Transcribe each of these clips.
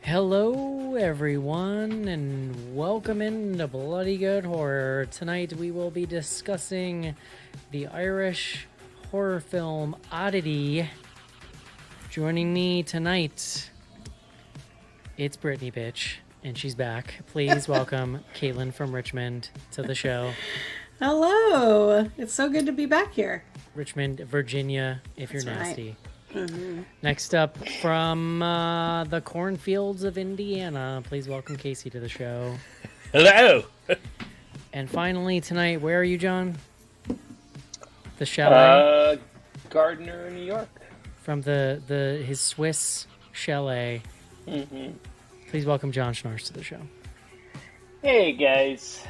Hello, everyone, and welcome into Bloody Good Horror. Tonight we will be discussing the Irish horror film Oddity. Joining me tonight, it's Brittany, bitch, and she's back. Please welcome Caitlin from Richmond to the show. Hello. It's so good to be back here. Richmond, Virginia, if you're nasty. Right. Mm-hmm. Next up, from the cornfields of Indiana, please welcome Casey to the show. Hello. And finally, tonight, where are you, John? The chalet? Gardner, New York. From his Swiss chalet. Mm-hmm. Please welcome John Schnarch to the show. Hey, guys.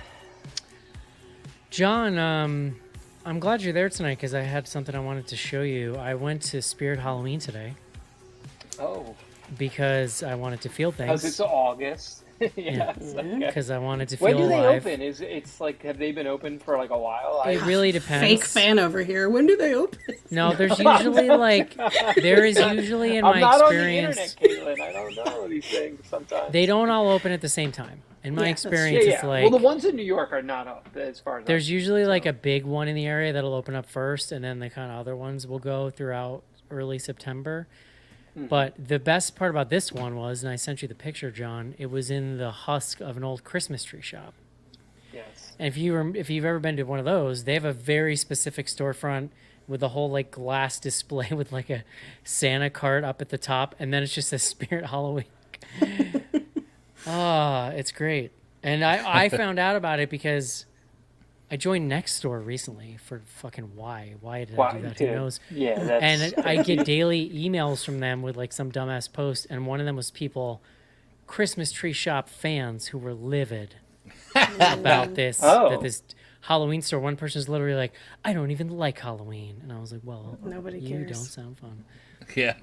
John, I'm glad you're there tonight because I had something I wanted to show you. I went to Spirit Halloween today. Oh. Because I wanted to feel things. Because it's August. Yeah. Because I wanted to feel alive. When do they alive. open? It's like, have they been open for like a while? It really depends. Fake fan over here. When do they open? No, there's usually there is usually in my experience. I'm not on the internet, Caitlin. I don't know these things sometimes. They don't all open at the same time. In my experience, it's like... Well, the ones in New York are not up as far as there's usually like a big one in the area that'll open up first, and then the kind of other ones will go throughout early September. Mm-hmm. But the best part about this one was, and I sent you the picture, John, it was in the husk of an old Christmas tree shop. Yes. And if you've ever been to one of those, they have a very specific storefront with a whole like glass display with like a Santa cart up at the top, and then it's just a Spirit Halloween. It's great. And I found out about it because I joined Nextdoor recently for fucking why. Why did I do that? Who knows? Yeah, that's... And I get daily emails from them with like some dumbass post, and one of them was people, Christmas tree shop fans who were livid about this. Oh. That this Halloween store, one person's literally like, I don't even like Halloween. And I was like, well, nobody you cares. don't sound fun. Yeah.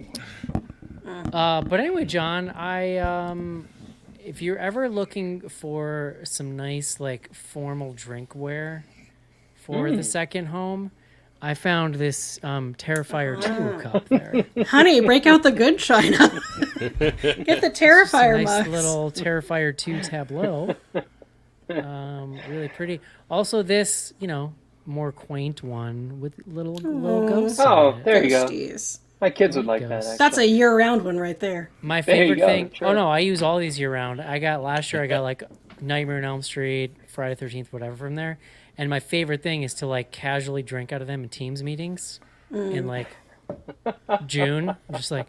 But anyway, John, if you're ever looking for some nice, like, formal drinkware for the second home, I found this Terrifier 2 cup there. Honey, break out the good china. Get the Terrifier nice mugs. little Terrifier 2 tableau. Really pretty. Also, this, more quaint one with little ghosts. Oh, there you go. Ghosties. My kids would like that, actually. That's a year-round one right there. My favorite thing... Sure. Oh, no, I use all these year-round. Last year, I got, like, Nightmare on Elm Street, Friday the 13th, whatever from there. And my favorite thing is to, like, casually drink out of them in Teams meetings in, like, June. I'm just like...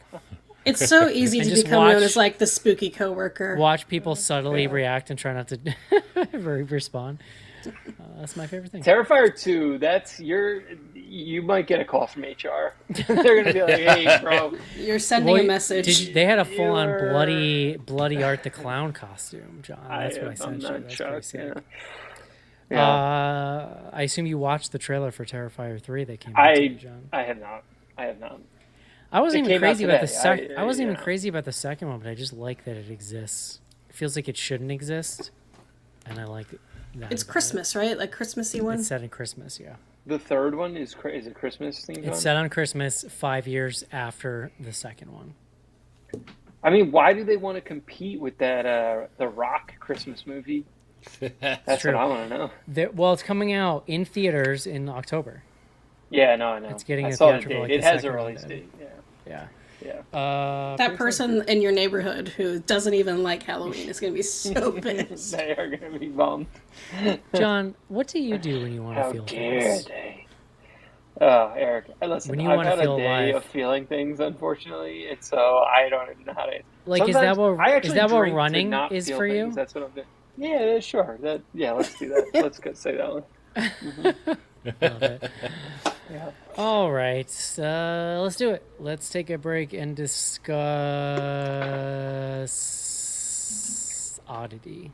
It's so easy to become known as, like, the spooky coworker. Watch people subtly react and try not to respond. That's my favorite thing. Terrifier 2, you might get a call from HR. They're going to be like, hey, bro. You're sending a message. They had a full-on bloody Art the Clown costume, John. That's what I sent you. That's pretty sick. Yeah. I assume you watched the trailer for Terrifier 3 that came out today, John. I have not. I wasn't even crazy about the second. I wasn't even crazy about the second one, but I just like that it exists. It feels like it shouldn't exist, and I like it. It's Christmas, right? Like Christmassy one? It's set in Christmas, yeah. The third one is it Christmas themed? It's set on Christmas 5 years after the second one. I mean, why do they want to compete with that The Rock Christmas movie? That's true. what I want to know. Well, it's coming out in theaters in October. Yeah, no, I know. It's getting I a saw the theatrical. date. Like, it has a second release one. date. Yeah. That person in your neighborhood who doesn't even like Halloween is going to be so pissed. They are going to be bummed. John, what do you do when you want to feel things? They? Oh, Eric, listen, When you I've want to had feel a day alive. of feeling things, unfortunately, and so I don't even know how to... Like, is that what running is for you? That's what I'm doing. Yeah, sure. Let's do that. Let's go say that one. Love it. Yeah. All right, let's do it. Let's take a break and discuss Oddity.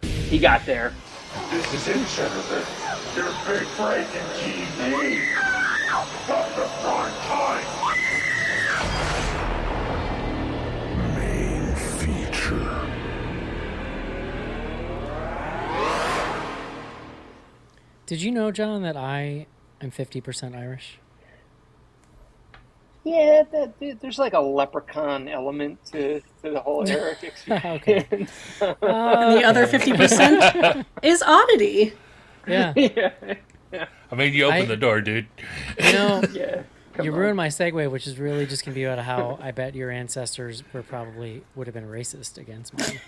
He got there. This is in Senator. Your big breaking TV. From the front time. Main feature. Did you know, John, that I am 50% Irish? Yeah, there's like a leprechaun element to the whole Eric Okay. experience. And the other 50% is Oddity. Yeah. Yeah. I mean, you opened the door, dude. You know, Yeah. you ruined my segue, which is really just going to be about how I bet your ancestors would have been racist against mine.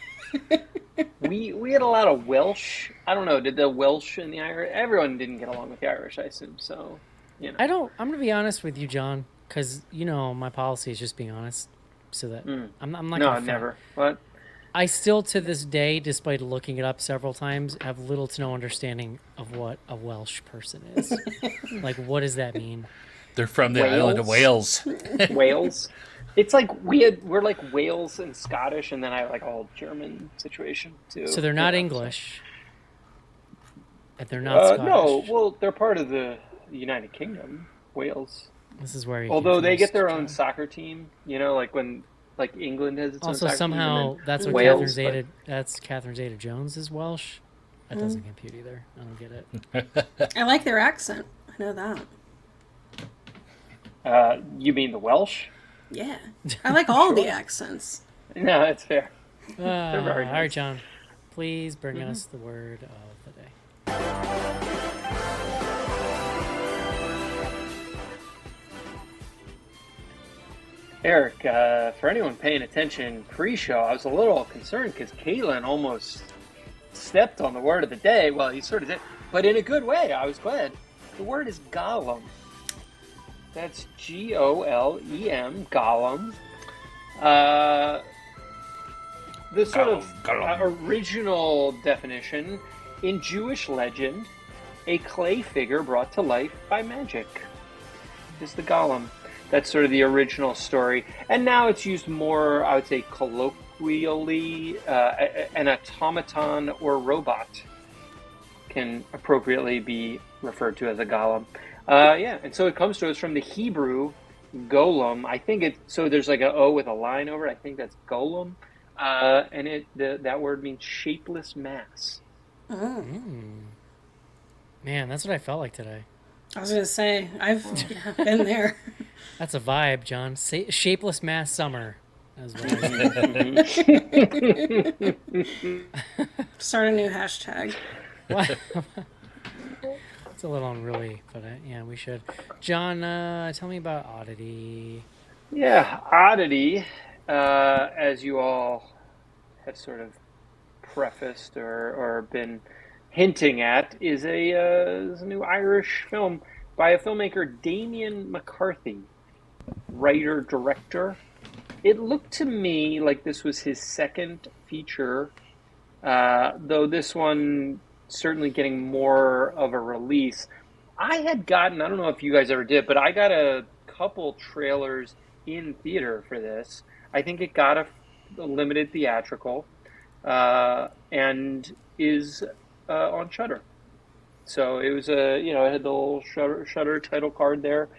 We had a lot of Welsh. I don't know. Did the Welsh and the Irish? Everyone didn't get along with the Irish, I assume. So, you know. I'm going to be honest with you, John, because my policy is just being honest. So that I'm not. No, gonna never. What? I still, to this day, despite looking it up several times, have little to no understanding of what a Welsh person is. Like, what does that mean? They're from the island of Wales. Wales. It's like we're like Wales and Scottish, and then I have like a whole German situation too. So they're not English, and they're not Scottish. No, well, they're part of the United Kingdom, Wales. This is where Although they get their own soccer team, like when England has its own also soccer somehow team, that's what Wales, Catherine Zeta-Jones is Welsh. That doesn't compute either. I don't get it. I like their accent. I know that. You mean the Welsh? Yeah. I like all the accents. No, that's fair. All very right, nice. John. Please bring us the word of the day. Eric, for anyone paying attention pre-show, I was a little concerned because Caitlin almost stepped on the word of the day. Well, he sort of did, but in a good way. I was glad. The word is golem. That's Golem, golem. The sort of original definition, in Jewish legend, a clay figure brought to life by magic is the golem. That's sort of the original story. And now it's used more, I would say, colloquially. An automaton or robot can appropriately be referred to as a golem. And so it comes to us from the Hebrew golem. I think so there's like an O with a line over it. I think that's golem. And that word means shapeless mass. Man, that's what I felt like today. I was going to say, I've been there. That's a vibe, John. Shapeless mass summer. As well. Start a new hashtag. What? It's a little unruly, but yeah, we should. John, tell me about Oddity. Yeah, Oddity, as you all have sort of prefaced or been hinting at, is a new Irish film by a filmmaker, Damien McCarthy, writer-director. It looked to me like this was his second feature, though this one certainly getting more of a release. I don't know if you guys ever did, but I got a couple trailers in theater for this. I think it got a limited theatrical and is on Shudder. So it was it had the little Shudder title card there.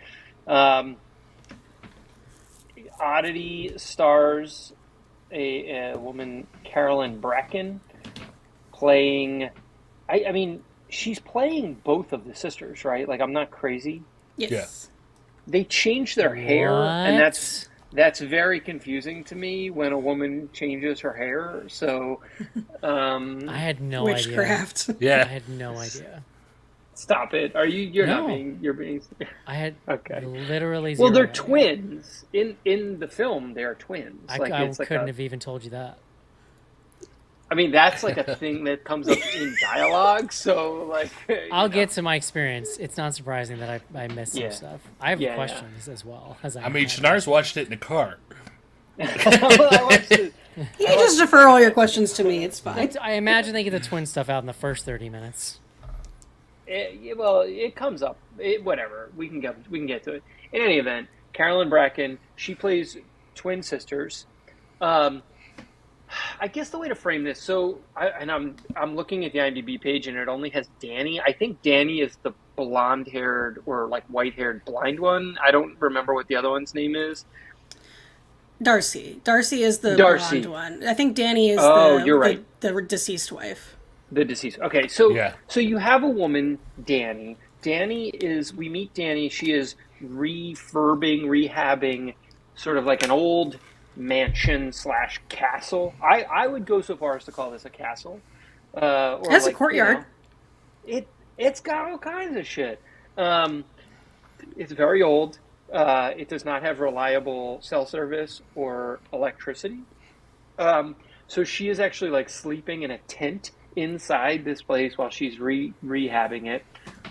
Oddity stars a woman, Carolyn Bracken, playing. I mean, she's playing both of the sisters, right? Like, I'm not crazy. Yes. Yeah. They changed their hair, and What? that's very confusing to me when a woman changes her hair. So, I had no idea. Witchcraft. I Yeah. had no idea. stop it. You're No. not being, you're being. I had Okay. literally Well, zero they're idea. twins. In the film, they are twins. I It's like couldn't have even told you that. I mean, that's like a thing that comes up in dialogue. So, like, I'll get to my experience. It's not surprising that I missed Yeah. some stuff. I have Yeah, questions as well. I mean, Shanar's watched it in the car. Well, I watched it. You can just defer all your questions to me. It's fine. I imagine they get the twin stuff out in the first 30 minutes. It comes up. Whatever. We can get to it. In any event, Carolyn Bracken, she plays twin sisters. I guess the way to frame this. So, I'm looking at the IMDb page, and it only has Danny. I think Danny is the blonde-haired or like white-haired blind one. I don't remember what the other one's name is. Darcy. Darcy is the Darcy. blonde one. I think Danny is you're right. the deceased wife. The deceased. Okay, so Yeah. so you have a woman, Danny. We meet Danny. She is rehabbing sort of like an old mansion / castle. I would go so far as to call this a castle. Or That's like, a courtyard. It's got all kinds of shit. It's very old. It does not have reliable cell service or electricity. So she is actually like sleeping in a tent inside this place while she's rehabbing it.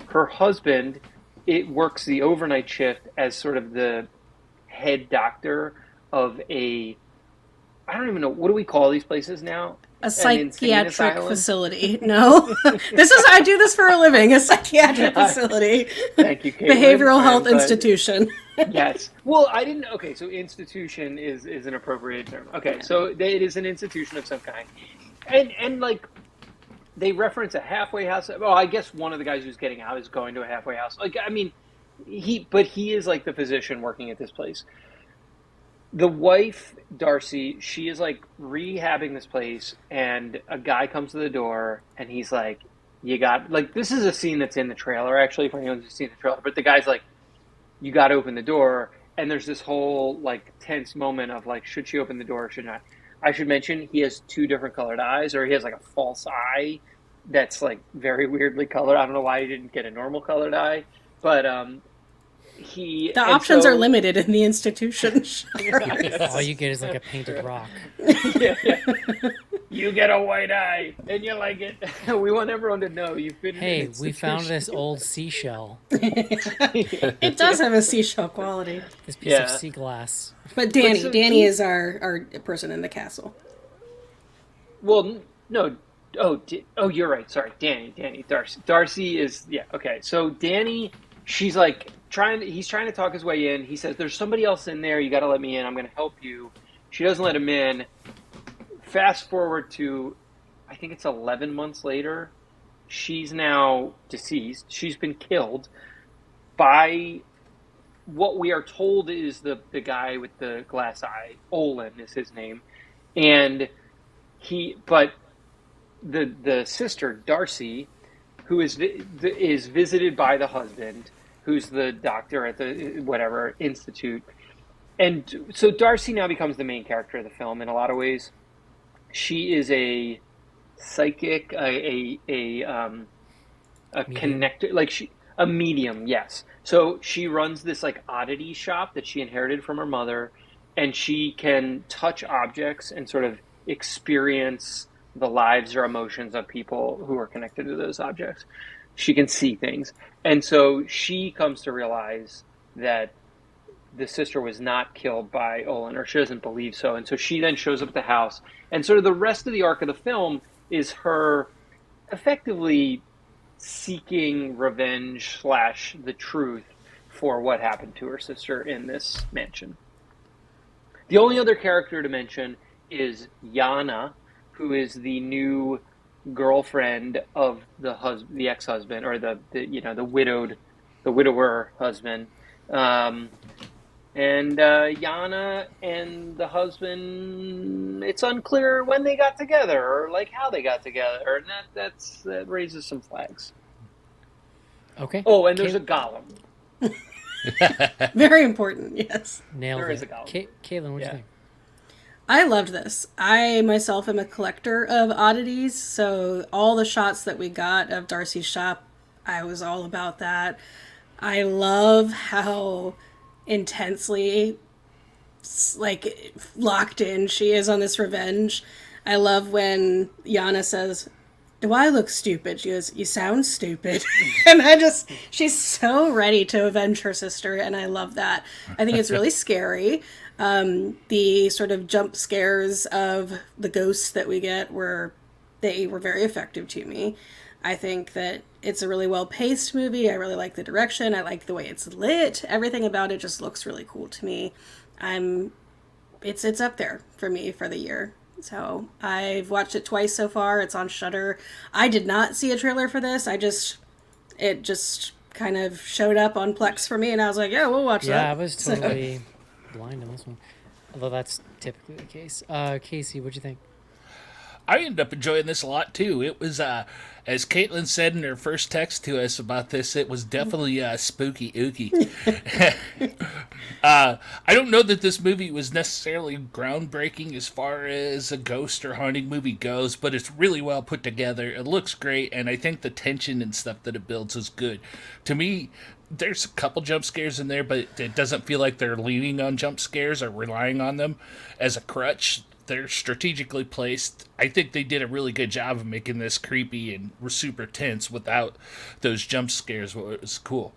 Her husband, it works the overnight shift as sort of the head doctor of I don't even know, what do we call these places now? A psychiatric facility. No, I do this for a living. A psychiatric facility. Thank you, Caitlin. Behavioral health institution. Yes. Well, I didn't. Okay, so institution is an appropriate term. Okay, so it is an institution of some kind, and like they reference a halfway house. Well, I guess one of the guys who's getting out is going to a halfway house. Like, I mean, he is like the physician working at this place. The wife, Darcy, she is like rehabbing this place, and a guy comes to the door, and he's like, "You got like this is a scene that's in the trailer actually for anyone who's seen the trailer." But the guy's like, "You got to open the door," and there's this whole like tense moment of like, should she open the door or should not? I should mention he has 2 different colored eyes, or he has like a false eye that's like very weirdly colored. I don't know why he didn't get a normal colored eye, but the options are limited in the institution. All you get is like a painted rock. Yeah. You get a white eye, and you like it. We want everyone to know you've been. Hey, we found this old seashell. It does have a seashell quality. This piece of sea glass. But Danny is our person in the castle. Well, no. Oh, you're right. Sorry, Danny. Darcy is okay. So Danny, she's like he's trying to talk his way in. He says, "There's somebody else in there. You got to let me in. I'm going to help you." She doesn't let him in. Fast forward to, I think it's 11 months later. She's now deceased. She's been killed by what we are told is the guy with the glass eye. Olin is his name, and the sister Darcy, who is visited by the husband, who's the doctor at the whatever institute, and so Darcy now becomes the main character of the film in a lot of ways. She is a psychic, a connector, like a medium, yes. So she runs this like oddity shop that she inherited from her mother, and she can touch objects and sort of experience the lives or emotions of people who are connected to those objects. She can see things. And so she comes to realize that the sister was not killed by Olin, or she doesn't believe so. And so she then shows up at the house. And sort of the rest of the arc of the film is her effectively seeking revenge / the truth for what happened to her sister in this mansion. The only other character to mention is Yana, who is the new girlfriend of the ex-husband, or the widower husband. And Yana and the husband, it's unclear when they got together or like how they got together, and that raises some flags. Okay. Oh, and there's a golem. Very important, yes. Nailed there it. Is a golem. Caitlin, what do you think? I loved this. I myself am a collector of oddities, so all the shots that we got of Darcy's shop, I was all about that. I love how intensely like locked in she is on this revenge. I love when Yana says, "Do I look stupid?" She goes, "You sound stupid." And she's so ready to avenge her sister, and I love that. I think it's really scary. The sort of jump scares of the ghosts that we get were very effective to me. I think that it's a really well-paced movie. I really like the direction. I like the way it's lit. Everything about it just looks really cool to me. It's up there for me for the year. So I've watched it twice so far. It's on Shudder. I did not see a trailer for this. It just kind of showed up on Plex for me, and I was like, yeah, we'll watch that. Yeah, I was totally blind on this one. Although that's typically the case. Casey, what'd you think? I ended up enjoying this a lot too. It was, as Caitlin said in her first text to us about this, it was definitely spooky ooky. I don't know that this movie was necessarily groundbreaking as far as a ghost or haunting movie goes, but it's really well put together. It looks great, and I think the tension and stuff that it builds is good. To me, there's a couple jump scares in there, but it doesn't feel like they're leaning on jump scares or relying on them as a crutch. They're strategically placed. I think they did a really good job of making this creepy and super tense without those jump scares. It was cool.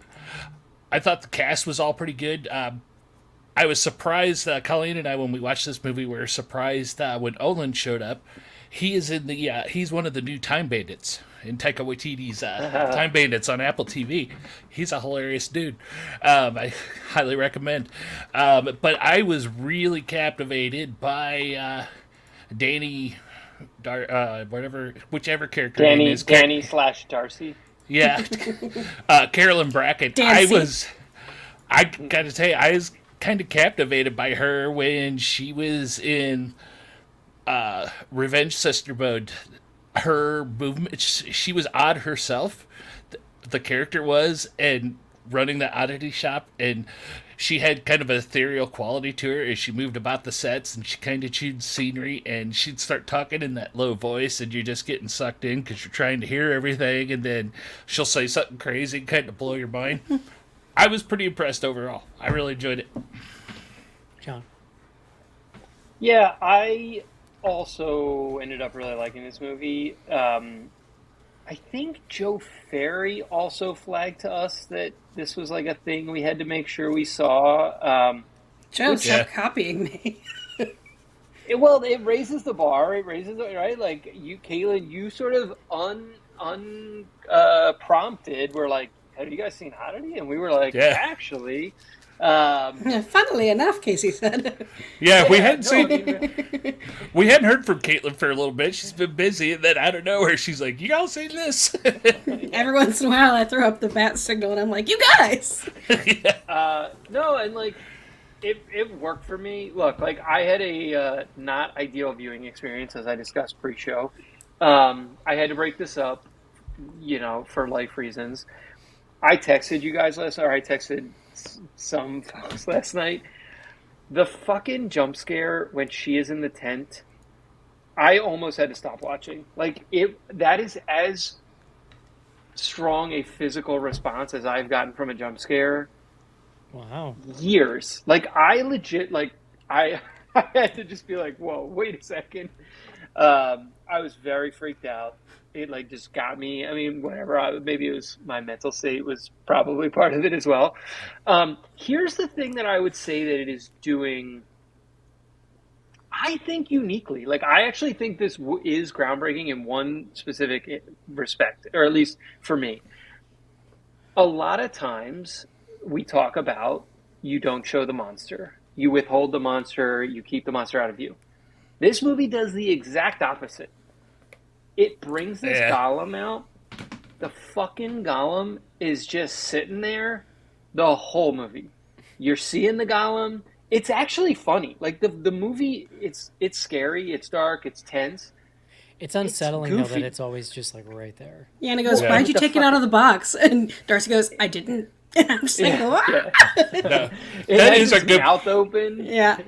I thought the cast was all pretty good. I was surprised, Colleen and I, when we watched this movie, we were surprised when Olin showed up. He is in the, he's one of the new Time Bandits in Taika Waititi's Time Bandits on Apple TV. He's a hilarious dude. I highly recommend. But I was really captivated by Danny, whichever character name is. Danny / Darcy. Yeah. Carolyn Brackett. Dancy. I gotta tell you, I was kind of captivated by her when she was in Revenge Sister mode. Her movement, she was odd herself, the character was, and running the Oddity shop, and she had kind of an ethereal quality to her as she moved about the sets, and she kind of chewed scenery, and she'd start talking in that low voice, and you're just getting sucked in because you're trying to hear everything, and then she'll say something crazy, kind of blow your mind. I was pretty impressed overall. I really enjoyed it. John. Yeah, I also ended up really liking this movie. I think Joe Ferry also flagged to us that this was like a thing we had to make sure we saw. Joe, stop copying me. It raises the bar. It raises the, right. Like you, Caitlin, you sort of prompted. We're like, have you guys seen Oddity? And we were like, actually. Funnily enough, Casey said. Yeah, we hadn't heard from Caitlin for a little bit. She's been busy, and then out of nowhere, she's like, "You all seen this?" Every once in a while, I throw up the bat signal, and I'm like, "You guys." No, and like, it worked for me. Look, like I had a not ideal viewing experience, as I discussed pre-show. I had to break this up, for life reasons. I texted you guys I texted some folks last night. The fucking jump scare when she is in the tent, I almost had to stop watching. Like that is as strong a physical response as I've gotten from a jump scare. Wow. Years. Like I legit, like I had to just be like, whoa, wait a second. I was very freaked out. It like just got me. I mean, whatever. Maybe it was my mental state was probably part of it as well. Here's the thing that I would say that it is doing, I think, uniquely. Like I actually think this is groundbreaking in one specific respect, or at least for me. A lot of times we talk about you don't show the monster, you withhold the monster, you keep the monster out of view. This movie does the exact opposite. It brings this golem out. The fucking golem is just sitting there the whole movie. You're seeing the golem. It's actually funny. Like the movie, it's scary, it's dark, it's tense. It's unsettling though that it's always just like right there. Yeah, and it goes, "Why'd you take it out of the box?" And Darcy goes, "I didn't." And I'm just like, "What?" No, that is a good mouth open. Yeah.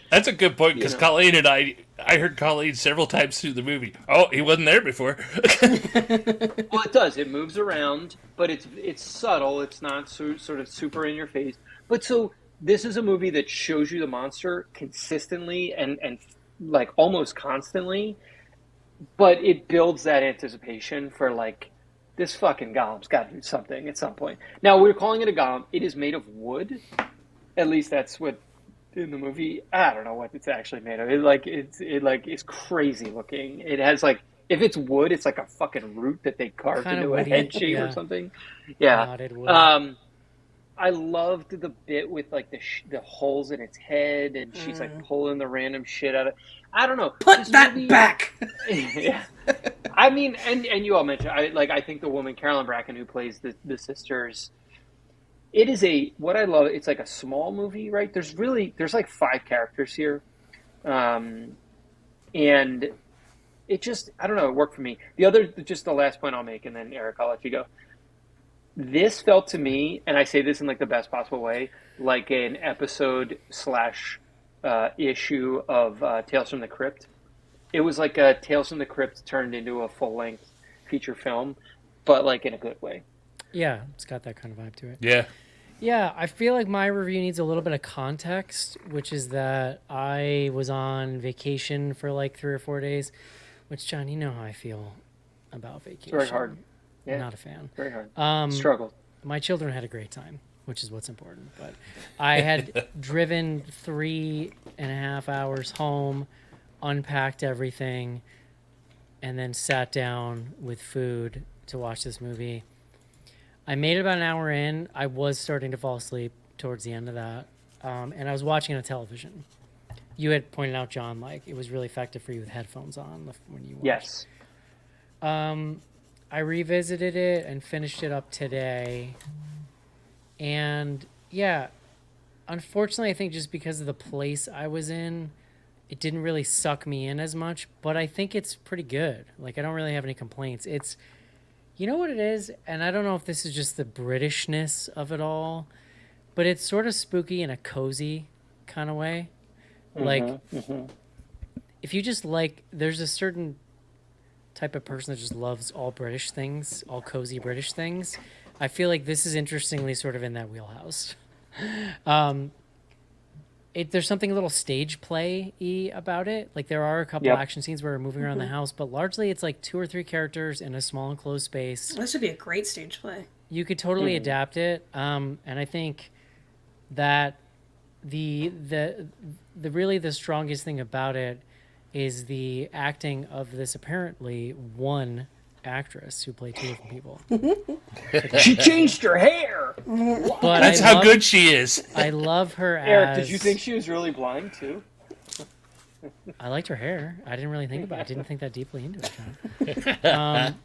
That's a good point, because Colleen and I heard Colleen several times through the movie. Oh, he wasn't there before. Well, it does. It moves around, but it's subtle. It's not sort of super in your face. But so this is a movie that shows you the monster consistently and like almost constantly, but it builds that anticipation for like, this fucking golem's got to do something at some point. Now, we're calling it a golem. It is made of wood. At least that's what in the movie. I don't know what it's actually made of. It's crazy looking. It has like, if it's wood, it's like a fucking root that they carved Kinda into woody, a head shape or something. Yeah. Knotted wood. I loved the bit with like the holes in its head, and she's like pulling the random shit out of. I don't know. Put that back. Yeah. I mean, and you all mentioned, I think the woman Carolyn Bracken who plays the sisters. It is what I love. It's like a small movie, right? There's like 5 characters here, and it just, I don't know, it worked for me. The other, just the last point I'll make, and then Eric, I'll let you go. This felt to me, and I say this in like the best possible way, like an episode slash issue of Tales from the Crypt. It was like a Tales from the Crypt turned into a full length feature film, but like in a good way. Yeah, it's got that kind of vibe to it. Yeah. Yeah, I feel like my review needs a little bit of context, which is that I was on vacation for like 3 or 4 days, which, John, you know how I feel about vacation. It's very hard. Yeah. Not a fan. Very hard. Struggled. My children had a great time, which is what's important. But I had driven 3.5 hours home, unpacked everything, and then sat down with food to watch this movie. I made it about an hour in. I was starting to fall asleep towards the end of that. And I was watching on television. You had pointed out, John, like it was really effective for you with headphones on when you watched. Yes. I revisited it and finished it up today. And yeah, unfortunately, I think just because of the place I was in, it didn't really suck me in as much. But I think it's pretty good. Like, I don't really have any complaints. It's... You know what it is? And I don't know if this is just the Britishness of it all, but it's sort of spooky in a cozy kind of way. Like, if you just like, there's a certain type of person that just loves all British things, all cozy British things. I feel like this is interestingly sort of in that wheelhouse. There's something a little stage play-y about it. Like, there are a couple action scenes where we're moving around the house, but largely it's like 2 or 3 characters in a small enclosed space. This would be a great stage play. You could totally adapt it. And I think that the really the strongest thing about it is the acting of this apparently one actress who played 2 different people. She changed her hair. But That's how good she is. I love her as... Eric, did you think she was really blind too? I liked her hair. I didn't really think about it. I didn't think that deeply into it, John.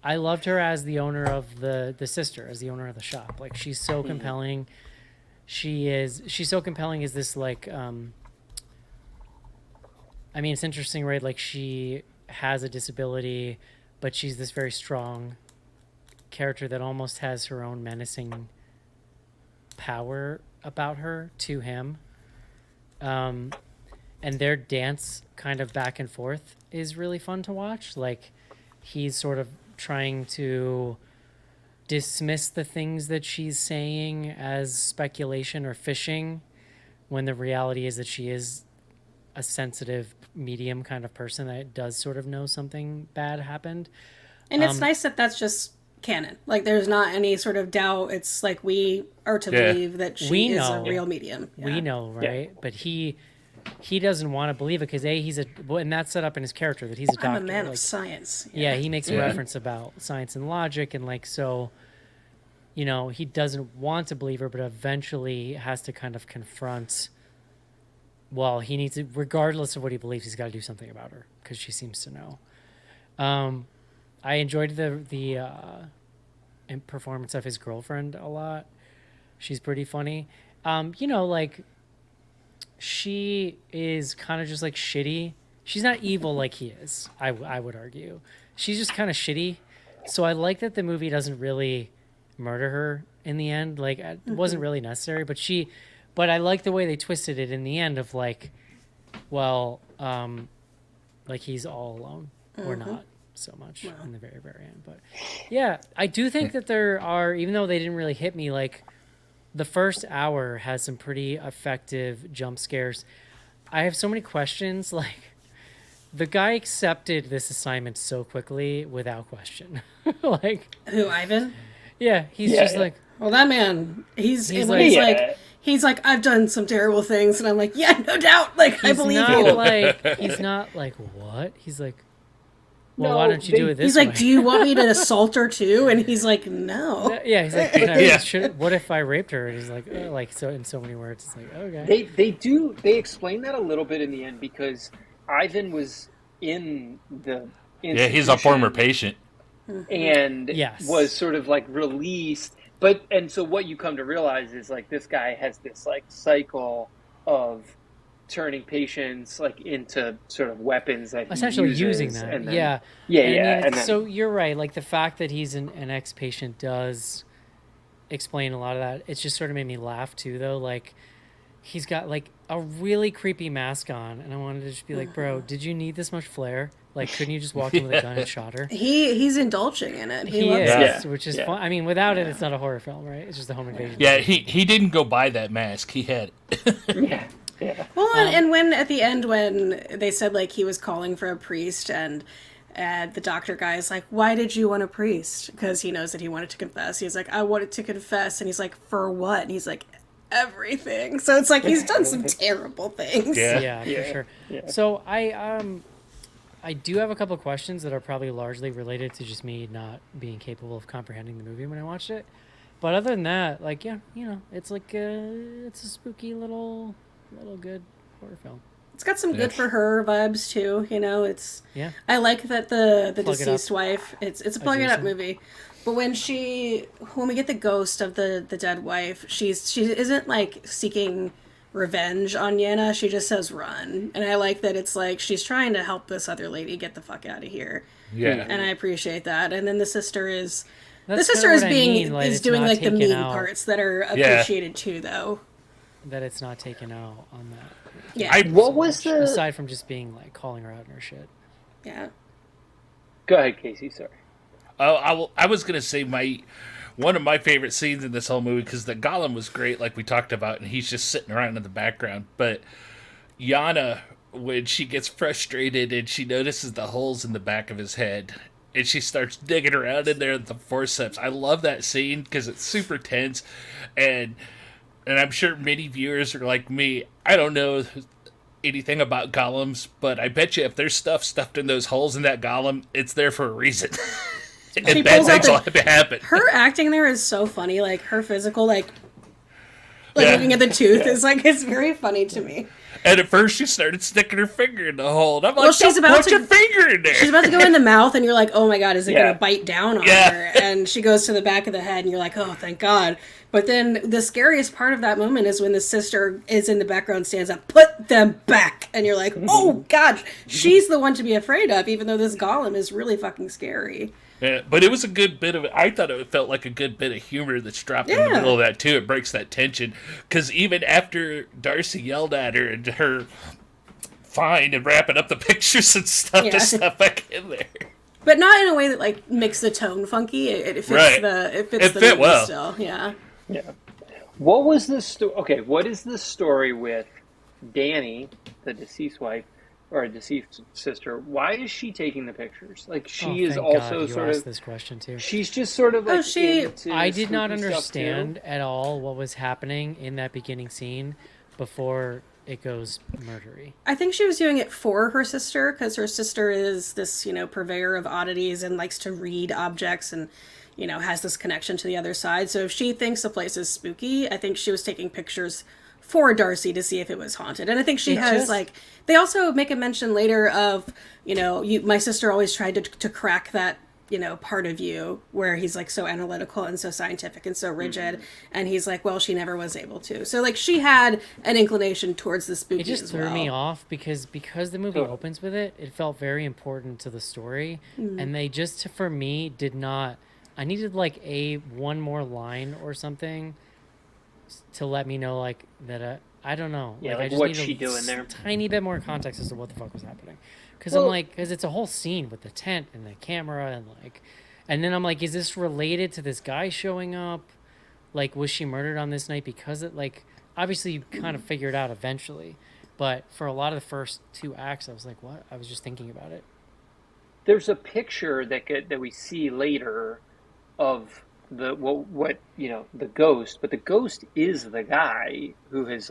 I loved her as the owner of the sister, as the owner of the shop. Like, she's so compelling. She's so compelling as this, like, I mean, it's interesting, right? Like, she has a disability, but she's this very strong character that almost has her own menacing power about her to him. And their dance kind of back and forth is really fun to watch. Like, he's sort of trying to dismiss the things that she's saying as speculation or fishing, when the reality is that she is a sensitive medium kind of person that does sort of know something bad happened. And it's nice that that's just canon. Like, there's not any sort of doubt. It's like we are to believe that she is a real medium. Yeah. We know, right? Yeah. But he doesn't want to believe it because he's and that's set up in his character that he's a doctor. I'm a man of science. Yeah, he makes a reference about science and logic, and like, so, you know, he doesn't want to believe her, but eventually has to kind of confront. Well, he needs to, regardless of what he believes, he's got to do something about her because she seems to know. I enjoyed the performance of his girlfriend a lot. She's pretty funny. You know, like, she is kind of just like shitty. She's not evil like he is, I would argue. She's just kind of shitty. So I like that the movie doesn't really murder her in the end. Like, it wasn't really necessary, but I like the way they twisted it in the end of like, well, like, he's all alone or not so much in the very, very end. But yeah, I do think that there are, even though they didn't really hit me, like, the first hour has some pretty effective jump scares. I have so many questions. Like, the guy accepted this assignment so quickly without question. Like, who, Ivan? Yeah, he's just like, well, that man, he's like, I've done some terrible things, and I'm like, yeah, no doubt. Like, I believe you. He's not like, what? He's like, well, why don't you do it this way? He's like, do you want me to assault her too? And he's like, no. Yeah, he's like, what if I raped her? And he's like, oh, like, so in so many words, it's like, okay. They explain that a little bit in the end because Ivan was in the institution. Yeah, he's a former patient. And was sort of like released. And so what you come to realize is, like, this guy has this like cycle of turning patients like into sort of weapons that he essentially uses, using that. and then, Yeah. yeah, And, yeah. I mean, And then, so you're right. Like the fact that he's an ex-patient does explain a lot of that. It's just sort of made me laugh too, though. Like he's got like a really creepy mask on, and I wanted to just be like, bro, did you need this much flair? Like, couldn't you just walk in with a gun and shot her? He's indulging in it. He loves is, it. which is Yeah. fun. I mean, without it, it's not a horror film, right? It's just a home invasion. Yeah, movie. he didn't go buy that mask. He had it. yeah, yeah. Well, and when at the end when they said like he was calling for a priest and the doctor guy is like, why did you want a priest? Because he knows that he wanted to confess. He's like, I wanted to confess. And he's like, for what? And he's like, everything. So it's like he's done some terrible things. Yeah. Yeah, Yeah. for sure. Yeah. So I do have a couple of questions that are probably largely related to just me not being capable of comprehending the movie when I watched it. But other than that, like, yeah, you know, it's like it's a spooky little good horror film. It's got some good for her vibes too, you know. It's Yeah. I like that the Plug it deceased up. wife. It's a plug it up Adjacent. movie. But when we get the ghost of the dead wife, she isn't like seeking revenge on Yenna. She just says run. And I like that it's like she's trying to help this other lady get the fuck out of here. Yeah. And I appreciate that. And then the sister is That's the sister kinda is what I being mean, like, is it's doing not like the taken mean out. parts that are appreciated too though. That it's not taken out on that. Yeah. What was the? Aside from just being like calling her out in her shit. Yeah. Go ahead, Casey. Sorry. I was gonna say one of my favorite scenes in this whole movie, because the Golem was great, like we talked about, and he's just sitting around in the background. But Yana, when she gets frustrated and she notices the holes in the back of his head, and she starts digging around in there with the forceps. I love that scene because it's super tense, and I'm sure many viewers are like me. I don't know anything about golems, but I bet you if there's stuff stuffed in those holes in that golem, it's there for a reason. And bad pulls out things will have to happen. Her acting there is so funny. Like her physical, like Yeah. looking at the tooth is like it's very funny to me. And at first she started sticking her finger in the hole. And I'm like, Well, she's don't about put to- your finger in there. She's about to go in the mouth, and you're like, oh my god, is it Yeah. gonna bite down on Yeah. her? And she goes to the back of the head, and you're like, oh, thank God. But then the scariest part of that moment is when the sister is in the background, stands up, put them back, and you're like, oh god, she's the one to be afraid of, even though this golem is really fucking scary. Yeah, but it was a good bit of. I thought it felt like a good bit of humor that's dropped in the Yeah. middle of that too. It breaks that tension because even after Darcy yelled at her and her fine and wrapping up the pictures and stuff Yeah. to stuff back in there. But not in a way that like makes the tone funky. It fits Right. it fits It the fit movie well. still. Yeah. Yeah. What was the story? Okay, what is the story with Danny, the deceased wife, or deceased sister? Why is she taking the pictures? Like she is thank also God you sort asked of. this question too. She's just sort of like. she- into I did not spooky stuff, too? understand at all what was happening in that beginning scene before it goes murdery. I think she was doing it for her sister because her sister is this, purveyor of oddities and likes to read objects and, has this connection to the other side. So if she thinks the place is spooky, I think she was taking pictures for Darcy to see if it was haunted. And I think she has they also make a mention later of, my sister always tried to crack that, part of you where he's like so analytical and so scientific and so rigid. And he's like, well, she never was able to. So like she had an inclination towards the spooky It just as threw well. me off because the movie opens with it. It felt very important to the story, and they just for me did not. I needed like one more line or something to let me know like that. I don't know. Yeah, I like just what's need she doing there? Tiny bit more context as to what the fuck was happening. Because Well- because it's a whole scene with the tent and the camera and then I'm like, is this related to this guy showing up? Like, was she murdered on this night because obviously you kind of figure it out eventually, but for a lot of the first two acts, I was like, what? I was just thinking about it. There's a picture that we see later of the the ghost, but the ghost is the guy who has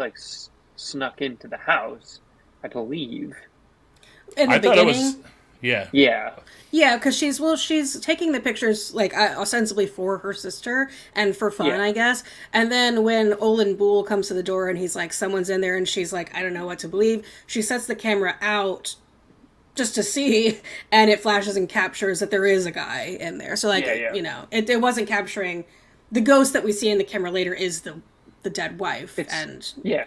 snuck into the house, I believe. In the I thought beginning, it was. Yeah. Yeah. yeah, because she's taking the pictures like ostensibly for her sister and for fun, Yeah. I guess. And then when Olin Boole comes to the door and he's like, "Someone's in there," and she's like, "I don't know what to believe." She sets the camera out just to see, and it flashes and captures that there is a guy in there. So Yeah. it wasn't capturing the ghost that we see in the camera later is the dead wife, and Yeah.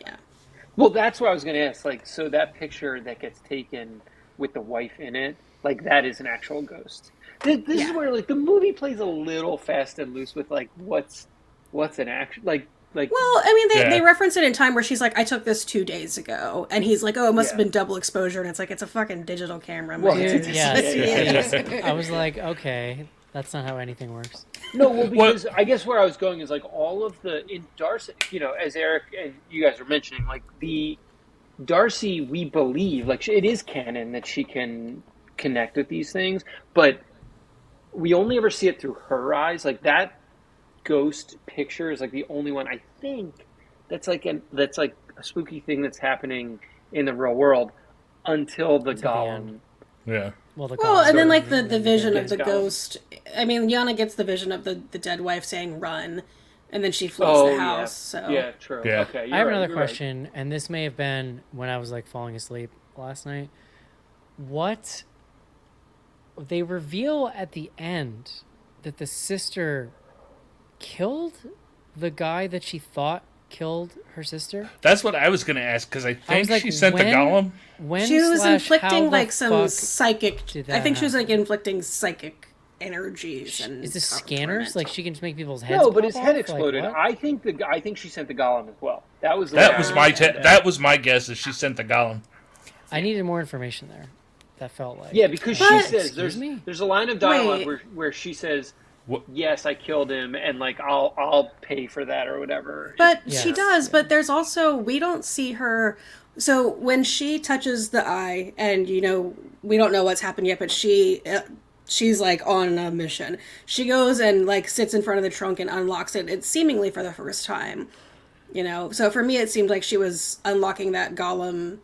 Well, that's what I was going to ask. Like, so that picture that gets taken with the wife in it, like that is an actual ghost. This is Yeah. where like the movie plays a little fast and loose with like what's an action like Well, I mean, they Yeah. reference it in time where she's like, I took this 2 days ago. And he's like, oh, it must have Yeah. been double exposure. And it's like, it's a fucking digital camera, Well, man. Dude, yes, Yeah. please. I was like, okay, that's not how anything works. No, well, because I guess where I was going is like all of the in Darcy, as Eric and you guys were mentioning, like the Darcy, we believe like it is canon that she can connect with these things, but we only ever see it through her eyes. Like that ghost picture is like the only one I think that's like a spooky thing that's happening in the real world until the Until the golem. end. Yeah. Well, And then, like, the the vision of Yes, the go. ghost. I mean, Yana gets the vision of the dead wife saying, run. And then she flees the house. So. Yeah, true. Yeah. Okay, I have another you're right. question, and this may have been when I was like falling asleep last night. What they reveal at the end that the sister killed the guy that she thought killed her sister. That's what I was going to ask, because I I think was like, she sent the when- golem. When She was slash how inflicting, the like, some fuck psychic... did I that think she was, like, happen? inflicting psychic energies. And Is this torment. scanners? Like she can just make people's heads. No, but pop his head off? exploded. Like, what? I think she sent the golem as well. That was the That way was I my understood that was my guess, is she sent the golem. I needed more information there. That felt like Yeah, because she But- says Excuse me? there's a line of dialogue Wait. where she says, What? "Yes, I killed him, and like I'll pay for that or whatever." But Yes. she does, but there's also, we don't see her. So when she touches the eye, and we don't know what's happened yet, but she's like on a mission. She goes and like sits in front of the trunk and unlocks it. It's seemingly for the first time. So for me, it seemed like she was unlocking that golem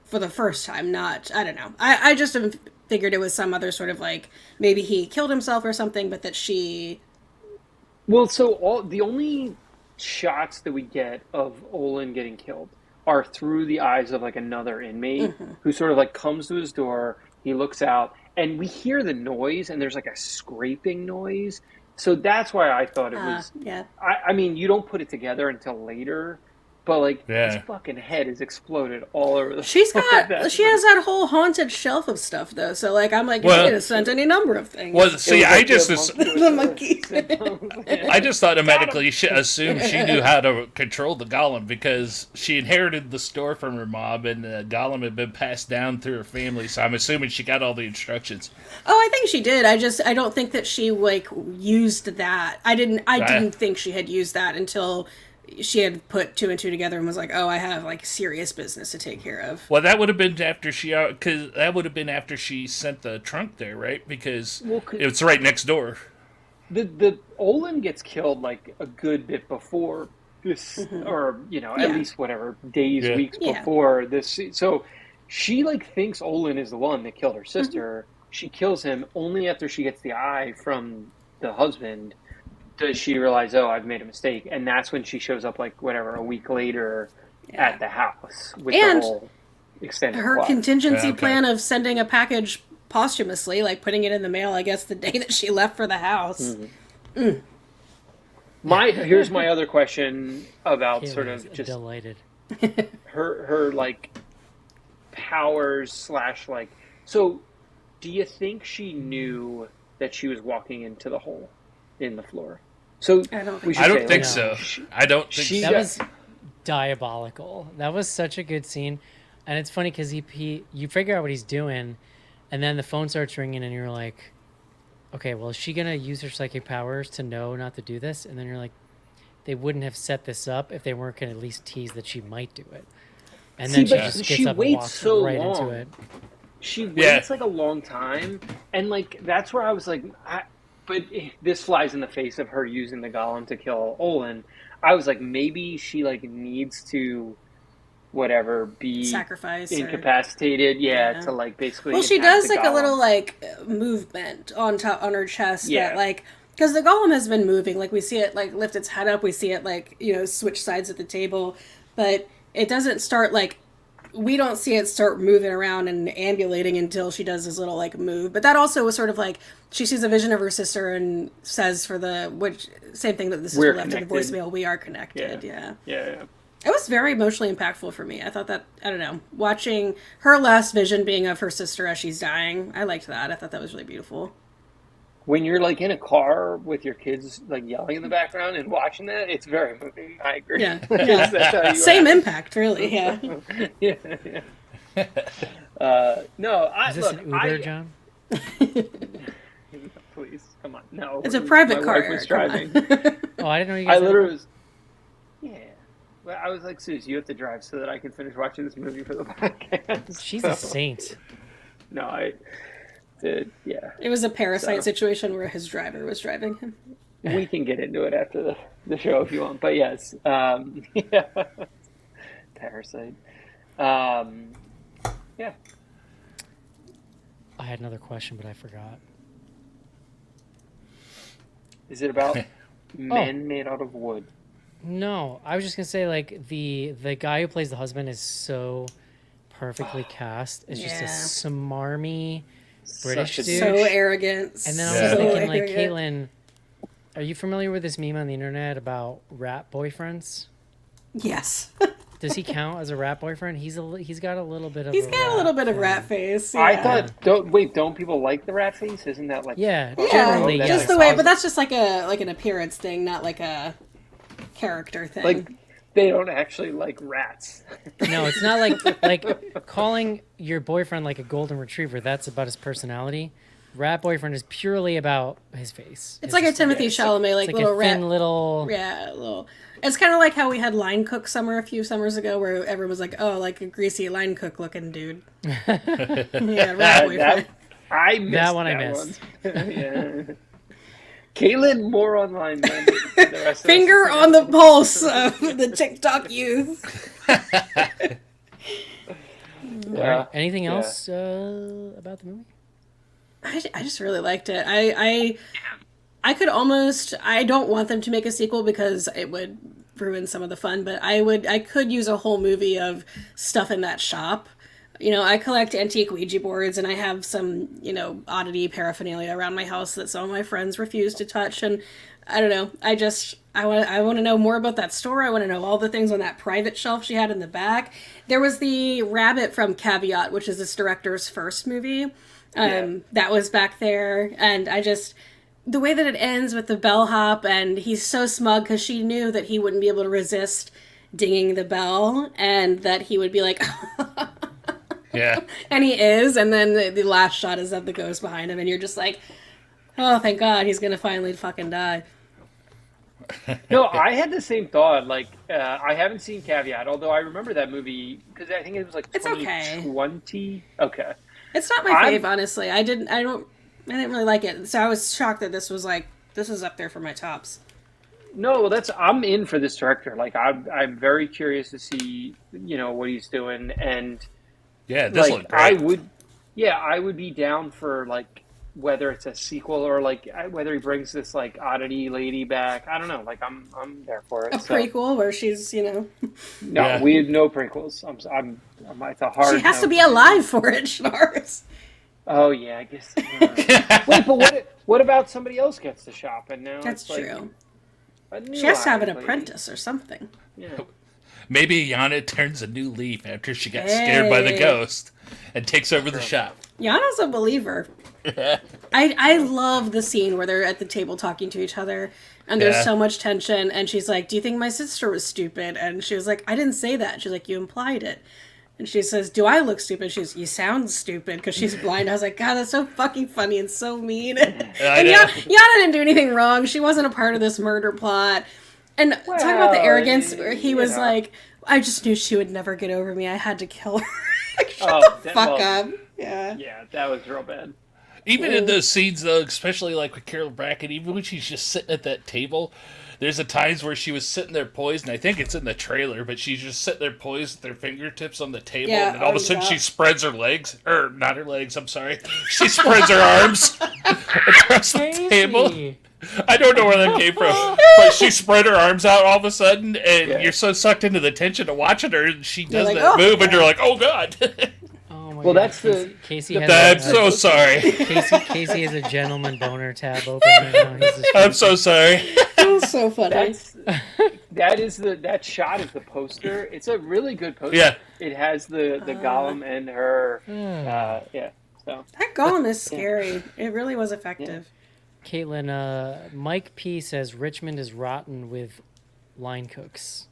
for the first time. Not, I don't know. I just figured it was some other sort of like, maybe he killed himself or something, but that she. Well, so the only shots that we get of Olin getting killed are through the eyes of like another inmate who sort of like comes to his door. He looks out, and we hear the noise, and there's like a scraping noise. So that's why I thought it was. Yeah. I mean, you don't put it together until later, but like Yeah. his fucking head is exploded all over the. She floor. has that whole haunted shelf of stuff though. So like I'm like, Well- you could have sent any number of things. Well, It see, was I like just The monkey. I just automatically assumed she knew how to control the golem, because she inherited the store from her mom, and the golem had been passed down through her family. So I'm assuming she got all the instructions. Oh, I think she did. I don't think that she like used that. I didn't think she had used that until she had put 2 and 2 together and was like, oh, I have like serious business to take care of. Well, that would have been after she sent the trunk there, right? Because Well, it's right next door. The Olin gets killed like a good bit before this, or at Yeah. least whatever days, Yeah. weeks Yeah. before this. So she like thinks Olin is the one that killed her sister. She kills him only after she gets the eye from the husband. Does she realize, oh, I've made a mistake, and that's when she shows up like whatever a week later at the house with And the whole extended Her plot. contingency Yeah, okay. plan of sending a package posthumously, like putting it in the mail, I guess the day that she left for the house. Here's my other question about Kaylee sort is of just delighted. her like powers slash like. So, do you think she knew that she was walking into the hole in the floor? So I don't think we so. should I don't say, think like, so. she- I don't think she- so. That Yeah. was diabolical. That was such a good scene, and it's funny because you figure out what he's doing, and then the phone starts ringing, and you're like, okay, well, is she gonna use her psychic powers to know not to do this? And then you're like, they wouldn't have set this up if they weren't gonna at least tease that she might do it. And then See, she but just she gets up and waits walks so right long. into it. She waits Yeah. like a long time, and like that's where I was like, but this flies in the face of her using the golem to kill Olin. I was like, maybe she like needs to, whatever, be Sacrifice or- incapacitated, Yeah. to like basically. Well, she inhabit does the like a golem. little like movement on her chest Yeah. that like, because the golem has been moving, like we see it like lift its head up, we see it like switch sides at the table, but it doesn't start like, we don't see it start moving around and ambulating until she does this little like move. But that also was sort of like she sees a vision of her sister and says same thing that the sister We're left in the connected. voicemail, we are connected. Yeah. Yeah. It was very emotionally impactful for me. I thought that, I don't know, watching her last vision being of her sister as she's dying, I liked that. I thought that was really beautiful. When you're like in a car with your kids like yelling in the background and watching that, it's very moving. I agree. Yeah, yeah. That's how you Same act. impact, really. Yeah. Yeah. No, Is this an Uber, John? Please, come on. No, It's a private my car. wife was Eric, driving. come on. Oh, I didn't know you guys. I literally was. Yeah. Well, I was like, Suze, you have to drive so that I can finish watching this movie for the podcast. She's So, a saint. No, I did. Yeah. It was a parasite So- situation where his driver was driving him. We can get into it after the show if you want. But yes. Yeah. Parasite. Yeah. I had another question, but I forgot. Is it about men made out of wood? No, I was just gonna say like the guy who plays the husband is so perfectly cast. It's just a Yeah. smarmy British Such a dude. So arrogant. And then I Yeah. was so thinking, like, arrogant. Caitlin, are you familiar with this meme on the internet about rat boyfriends? Yes. Does he count as a rat boyfriend? He's got a little bit of. He's got a little bit of rat face. Yeah. I thought. Don't people like the rat face? Isn't that like? Yeah, Yeah, generally, that's just yes. the way, but that's just like an appearance thing, not like a character thing. Like they don't actually like rats. No, it's not like calling your boyfriend like a golden retriever. That's about his personality. Rat boyfriend is purely about his face. it's like a just Timothy Chalamet, like, it's like little a rat. thin little. Yeah, little. It's kind of like how we had line cook summer a few summers ago, where everyone was like, "Oh, like a greasy line cook looking dude." Yeah, rat boyfriend. I missed That one I missed. one. Yeah. Caitlin more online than the rest of Finger us. on the pulse of the TikTok youth. Yeah. Anything Yeah. else about the movie? I just really liked it. I could almost. I don't want them to make a sequel because it would ruin some of the fun. But I could use a whole movie of stuff in that shop. You know, I collect antique Ouija boards, and I have some, oddity paraphernalia around my house that some of my friends refuse to touch. And I don't know. I want to know more about that store. I want to know all the things on that private shelf she had in the back. There was the rabbit from Caveat, which is this director's first movie. That was back there, and the way that it ends with the bellhop, and he's so smug because she knew that he wouldn't be able to resist dinging the bell, and that he would be like, Yeah. and he is, and then the last shot is of the ghost behind him, and you're just like, oh, thank God, he's gonna finally fucking die. No, I had the same thought. Like, I haven't seen Caveat, although I remember that movie because I think it was like It's okay. 2020. Okay. It's not my fave, honestly. I didn't really like it, so I was shocked that this was up there for my tops. No, I'm in for this director. Like, I'm very curious to see, what he's doing, and Yeah, this like looked great. I would be down for like whether it's a sequel or like whether he brings this like oddity lady back. I don't know. Like, I'm there for it. A prequel where she's, No, Yeah. we had no prequels. I'm it's a hard. she has to no. be alive for it, Schnars. Oh yeah, I guess. Wait, but what about somebody else gets the shop and now That's it's like true. a new She has to have an oddity lady? apprentice or something. Yeah. Maybe Yana turns a new leaf after she got scared by the Hey. ghost and takes over the shop. Yana's a believer. I love the scene where they're at the table talking to each other, and there's Yeah. so much tension, and she's like, do you think my sister was stupid? And she was like, I didn't say that. She's like, you implied it. And she says, do I look stupid? She's, you sound stupid, because she's blind. I was like, God, that's so fucking funny and so mean. And know. Yana didn't do anything wrong. She wasn't a part of this murder plot. And talk about the Well, arrogance, where he was yeah. like, I just knew she would never get over me. I had to kill her. Like, shut Oh, the fuck well, up. Yeah. Yeah, that was real bad. Even in those scenes, though, especially like with Carol Brackett, even when she's just sitting at that table, there's a times where she was sitting there poised, and I think it's in the trailer, but she's just sitting there poised with her fingertips on the table, Yeah, and then all of a sudden yeah. she spreads her legs, or not her legs, I'm sorry, she spreads her arms across the table. Crazy. I don't know where that came from, but she spread her arms out all of a sudden, and Yeah. you're so sucked into the tension of watching her, and she does like, that "Oh, move, and God." you're like, oh god. Oh my Well, God. that's the- Casey the- has I'm so sorry. Casey has a gentleman boner tab open right now. He's just I'm so sorry. That was so funny. That's that shot is the poster. It's a really good poster. Yeah. It has the Gollum and her. Yeah. So That golem is scary. It really was effective. Caitlin, Mike P says Richmond is rotten with line cooks.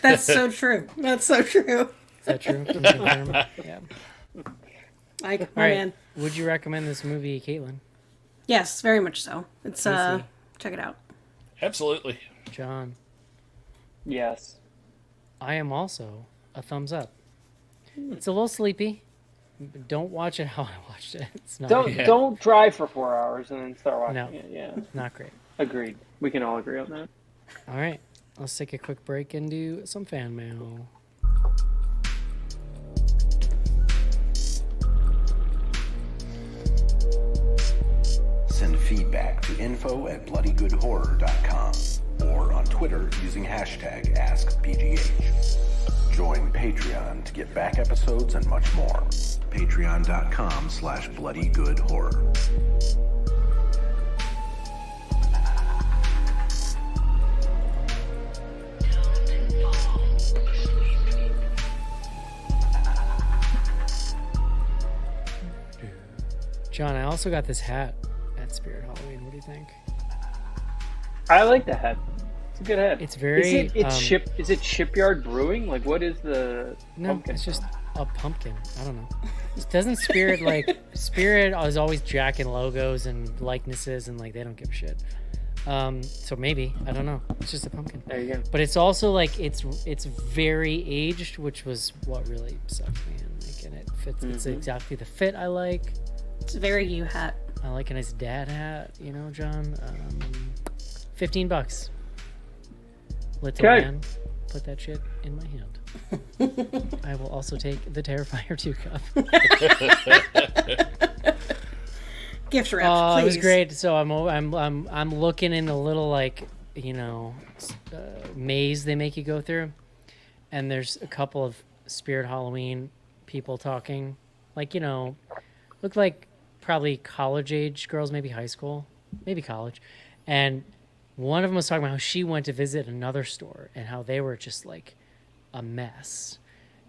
That's so true. That's so true. Is that true? Can you confirm? Yeah. Like, All oh right. man. Would you recommend this movie, Caitlin? Yes, very much so. It's Casey? check it out. Absolutely. John? yes. I am also a thumbs up. It's a little sleepy. But don't watch it how I watched it. It's not Don't drive for 4 hours and then start watching No. it. Yeah. not great. Agreed. We can all agree on that. All right. Let's take a quick break and do some fan mail. Send feedback to info@bloodygoodhorror.com or on Twitter using hashtag AskBGH. Join Patreon to get back episodes and much more. Patreon.com/bloodygoodhorror. John, I also got this hat at Spirit Halloween. What do you think? I like the head. It's a good head. It's very. Is it Shipyard Brewing? Like, what is the No, pumpkin it's just from? a pumpkin. I don't know. Doesn't Spirit Spirit is always jacking logos and likenesses and like they don't give a shit. So maybe I don't know. It's just a pumpkin. There you go. But it's also like it's very aged, which was what really sucked me in. Like, and it fits. It's exactly the fit I like. It's a very you hat. I like a nice dad hat, you know, John. $15. Little Okay. man, put that shit in my hand. I will also take the Terrifier 2 cup. Gift wrap, please. It was great. So I'm looking in a little like maze they make you go through, and there's a couple of Spirit Halloween people talking, like look like probably college age girls, maybe high school, maybe college, and one of them was talking about how she went to visit another store and how they were just like a mess,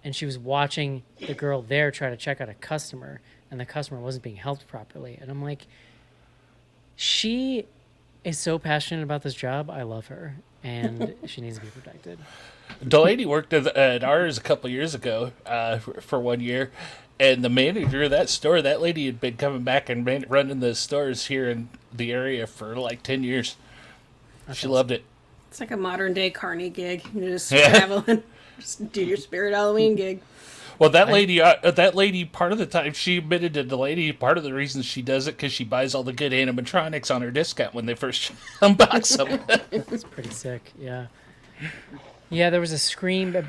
and she was watching the girl there try to check out a customer, and the customer wasn't being helped properly. And I'm like, she is so passionate about this job. I love her, and she needs to be protected. The lady worked at ours a couple years ago for 1 year, and the manager of that store, that lady had been coming back and running the stores here in the area for like 10 years. She loved it. It's like a modern day Carney gig. You just travel and just do your Spirit Halloween gig. Well, that lady, part of the time, she admitted to the lady, part of the reason she does it because she buys all the good animatronics on her discount when they first unbox them. It's pretty sick, yeah. Yeah, there was a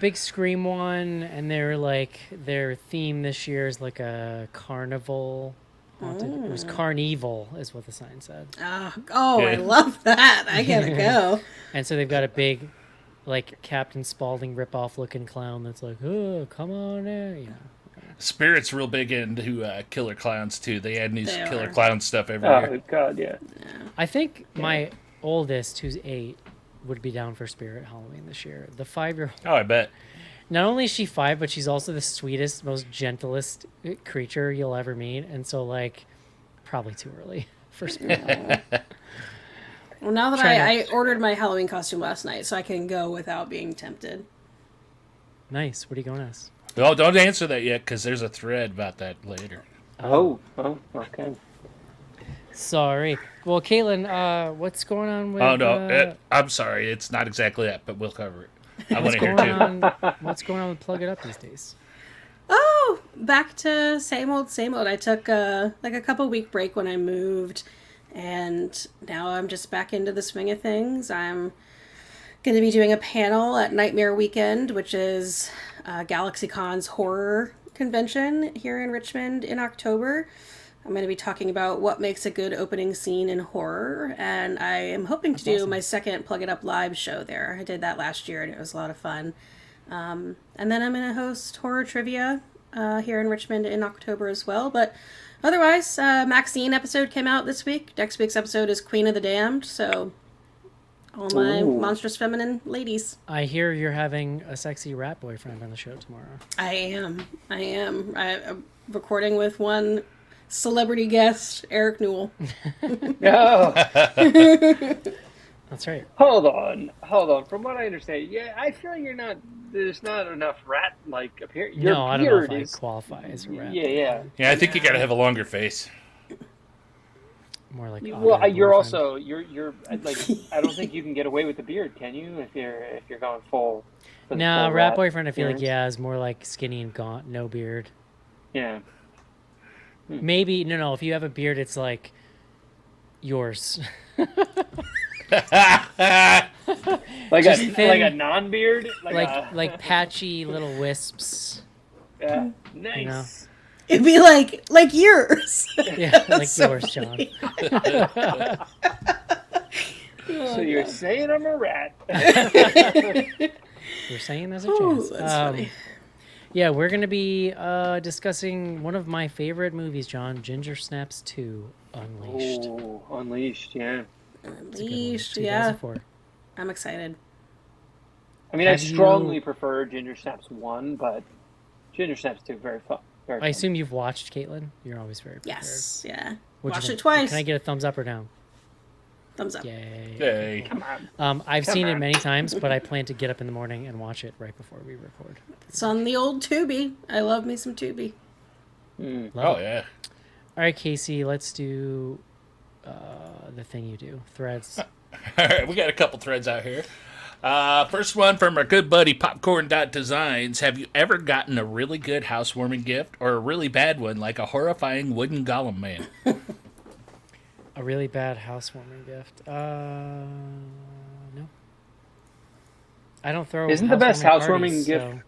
big Scream one, and they're like their theme this year is like a carnival. Haunted. It was Carnival, is what the sign said. I love that. I gotta go. And so they've got a big, like Captain Spaulding ripoff looking clown that's like, oh, come on in. Spirit's real big into killer clowns too. They add new They killer are. clown stuff every Oh year. God, yeah. I think my oldest, who's 8, would be down for Spirit Halloween this year. The 5-year-old. Oh, I bet. Not only is she 5, but she's also the sweetest, most gentlest creature you'll ever meet. And so, like, probably too early for Spirit Halloween. Well, now that Try I ordered my Halloween costume last night, so I can go without being tempted. Nice. What are you going as? Oh, don't answer that yet because there's a thread about that later. Oh, okay. Sorry. Well, Caitlin, what's going on with... Oh, no. I'm sorry. It's not exactly that, but we'll cover it. I want to hear too. What's going on with Plug It Up these days? Oh, back to same old, same old. I took like a couple week break when I moved, and now I'm just back into the swing of things. I'm going to be doing a panel at Nightmare Weekend, which is GalaxyCon's horror convention here in Richmond in October. I'm going to be talking about what makes a good opening scene in horror, and I am hoping to do my second Plug It Up live show there. I did that last year, and it was a lot of fun. And then I'm going to host horror trivia here in Richmond in October as well. But otherwise, Maxine episode came out this week. Next week's episode is Queen of the Damned, so All my Ooh. monstrous feminine ladies. I hear you're having a sexy rat boyfriend on the show tomorrow. I am. I'm recording with one celebrity guest, Eric Newell. No. That's right. Hold on. From what I understand, yeah, I feel like there's not enough rat-like appearance. Your No, I don't know if beard I is qualify as a rat. Yeah. Yeah, I think you gotta have a longer face. More like Well, you're boyfriend. also you're like I don't think you can get away with the beard, can you? If you're going full. for the No, full rat boyfriend. I feel like appearance? is more like skinny and gaunt, no beard. Yeah. Maybe no. If you have a beard, it's like yours. Like Just a thin- like a non-beard, like patchy little wisps. yeah, nice. you know. It'd be like yours. Yeah, like so yours, John. So you're saying I'm a rat? We're saying there's a Ooh, chance. that's funny. Yeah, we're gonna be discussing one of my favorite movies, John, Ginger Snaps 2, Unleashed. Oh, Unleashed, yeah. Unleashed, yeah. 2004. I'm excited. I mean, I Have you- strongly prefer Ginger Snaps 1, but Ginger Snaps 2 very fun. Very I fun. assume you've watched, Caitlin. You're always very prepared. Yes, yeah. What'd you Watched think? it twice. Can I get a thumbs up or down? Thumbs up. Yay. Hey. Come on. I've Come seen it on. many times, but I plan to get up in the morning and watch it right before we record. It's on the old Tubi. I love me some Tubi. Love Oh it. yeah. All right, Casey, let's do the thing you do. Threads. All right, we got a couple threads out here. First one from our good buddy Popcorn.Designs. Have you ever gotten a really good housewarming gift or a really bad one, like a horrifying wooden golem man? A really bad housewarming gift. No. I don't throw. Isn't the best housewarming parties, gift- so-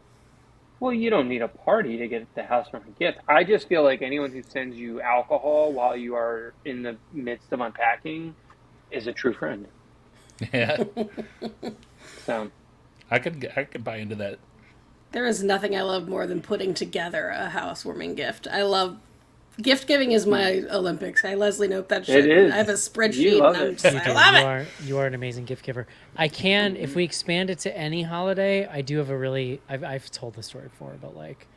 Well, you don't need a party to get the housewarming gift. I just feel like anyone who sends you alcohol while you are in the midst of unpacking is a true friend. Yeah, So, I could buy into that. There is nothing I love more than putting together a housewarming gift. I love gift giving is my Olympics. I Leslie Knope that shit. It is. I have a You spreadsheet love and I'm it. just You like, do. I love it. You are an amazing gift giver. I can, if we expand it to any holiday, I do have a really. I've told this story before, but like,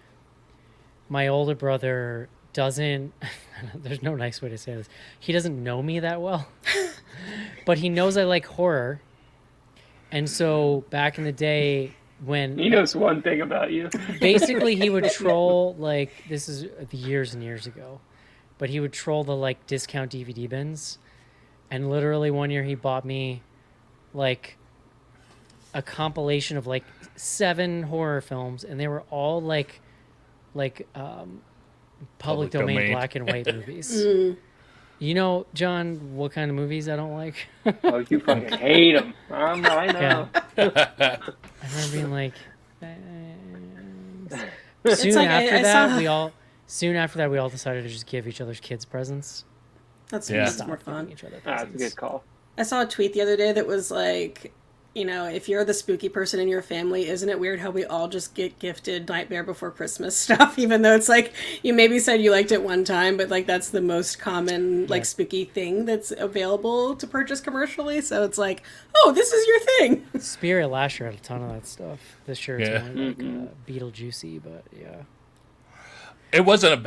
my older brother doesn't. There's no nice way to say this. He doesn't know me that well, but he knows I like horror, and so back in the day when he knows one thing about you. basically he would troll, like, this is years and years ago, but he would troll the like discount DVD bins, and literally one year he bought me like a compilation of like 7 horror films, and they were all like public domain domain. black and white movies. You know, John, what kind of movies I don't like? Oh, you fucking hate him. I know. I remember being like, thanks. Soon like after I that, saw- we all decided to just give each other's kids presents. That's, Yeah. that's Stop more giving fun. each other That's a presents. good call. I saw a tweet the other day that was like, you know, if you're the spooky person in your family, isn't it weird how we all just get gifted Nightmare Before Christmas stuff, even though it's like, you maybe said you liked it one time, but like that's the most common, like, Yeah. spooky thing that's available to purchase commercially. So it's like, oh, this is your thing. Spirit last year had a ton of that stuff. This year it's Yeah. only like Beetlejuicy, but yeah. It wasn't a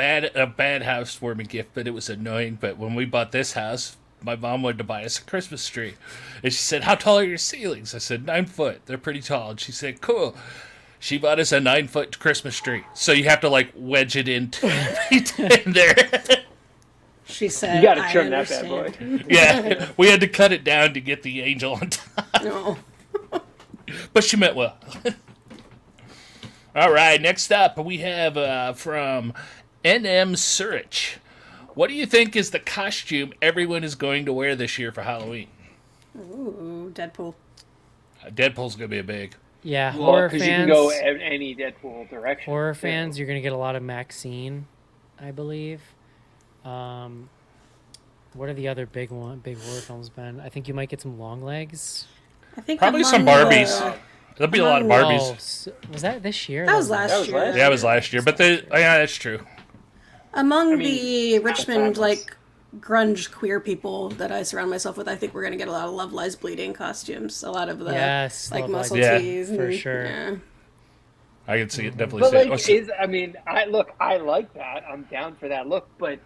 bad housewarming gift, but it was annoying. But when we bought this house, my mom wanted to buy us a Christmas tree, and she said, "How tall are your ceilings?" I said, 9 foot. They're pretty tall. And she said, "Cool." She bought us a 9-foot Christmas tree, so you have to like wedge it in there. She said, You got to I trim that bad understand. boy. Yeah, we had to cut it down to get the angel on top, No. but she meant well. All right, next up we have from NM Surich. What do you think is the costume everyone is going to wear this year for Halloween? Ooh, Deadpool. Deadpool's gonna be a big. Yeah, Well, horror because you fans. can go any Deadpool direction. Horror too. fans, you're gonna get a lot of Maxine, I believe. What are the other big horror films been? I think you might get some Longlegs. I think Probably some among the- Barbies. There'll be a lot of Barbies. Oh, was that this year? That was That last was year. last Yeah, it was last year, but yeah, that's true. Among I mean, the Richmond, outside was- like, grunge queer people that I surround myself with, I think we're going to get a lot of Love Lies Bleeding costumes. A lot of the Yes, like Love Lies muscle Bleeding. tees. For and- sure. Yeah. I can see it definitely. But say, like, I like that. I'm down for that look, but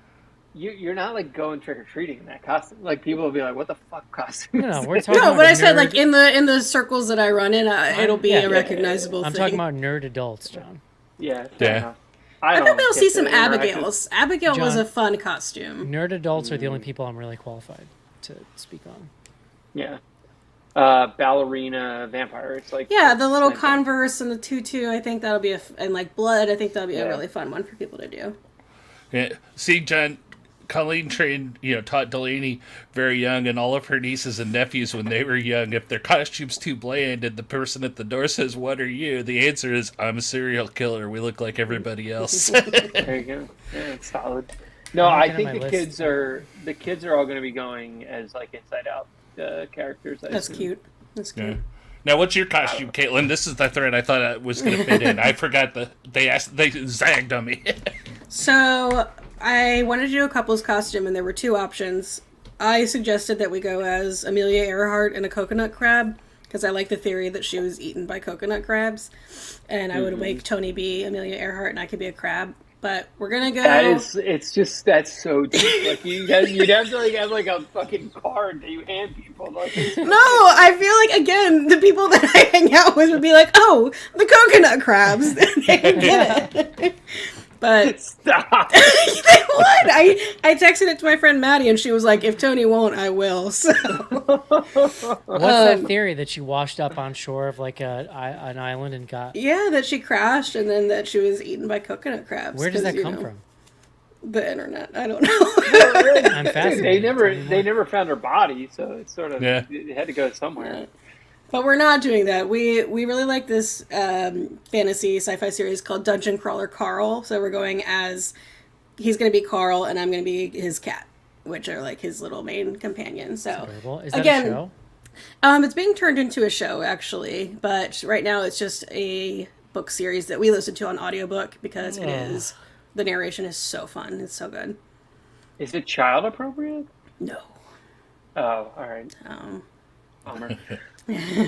you're not like going trick or treating in that costume. Like people will be like, "What the fuck costume?" No, is we're this?" talking No, about but I said like nerd- in the circles that I run in, it'll be yeah. a recognizable I'm thing. talking about nerd adults, John. Yeah, fair Yeah. enough. I don't bet we'll get see the some interaction. Abigails. Abigail was John. a fun costume. Nerd adults are the only people I'm really qualified to speak on. Yeah. Ballerina vampire. It's like Yeah, the little same thing. Converse and the tutu. I think that'll be and like blood. I think that'll be Yeah. a really fun one for people to do. Yeah. See, John, Colleen trained, taught Delaney very young, and all of her nieces and nephews when they were young. If their costume's too bland and the person at the door says, "What are you?" the answer is, "I'm a serial killer. We look like everybody else." There you go. Yeah, it's solid. No, I'm I looking at think my the list. kids are all going to be going as like Inside Out characters. I That's assume. cute. That's cute. Yeah. Now, what's your costume, Caitlin? This is the thread I thought it was going to fit in. I forgot they zagged on me. So I wanted to do a couple's costume, and there were two options. I suggested that we go as Amelia Earhart in a coconut crab because I like the theory that she was eaten by coconut crabs, and I would make Tony be Amelia Earhart, and I could be a crab. But we're gonna go. That's so deep. Like you'd have to like have like a fucking card that you hand people. Like, No, I feel like again the people that I hang out with would be like, "Oh, the coconut crabs." They would get it. But stop. they would. I texted it to my friend Maddie, and she was like, "If Tony won't, I will." So What's that theory that you washed up on shore of like an island and got? yeah, that she crashed, and then that she was eaten by coconut crabs. Where does 'cause, that come from? The internet. I don't know. I'm Dude, fascinated. they never found her body, so it's sort of Yeah. it had to go somewhere. But we're not doing that. We really like this fantasy sci-fi series called Dungeon Crawler Carl. So we're going as he's going to be Carl, and I'm going to be his cat, which are like his little main companions. So Adorable. Is that again, a show? it's being turned into a show actually, but right now it's just a book series that we listen to on audiobook because it is the narration is so fun. It's so good. Is it child appropriate? No. Oh, all right. Um, Bummer.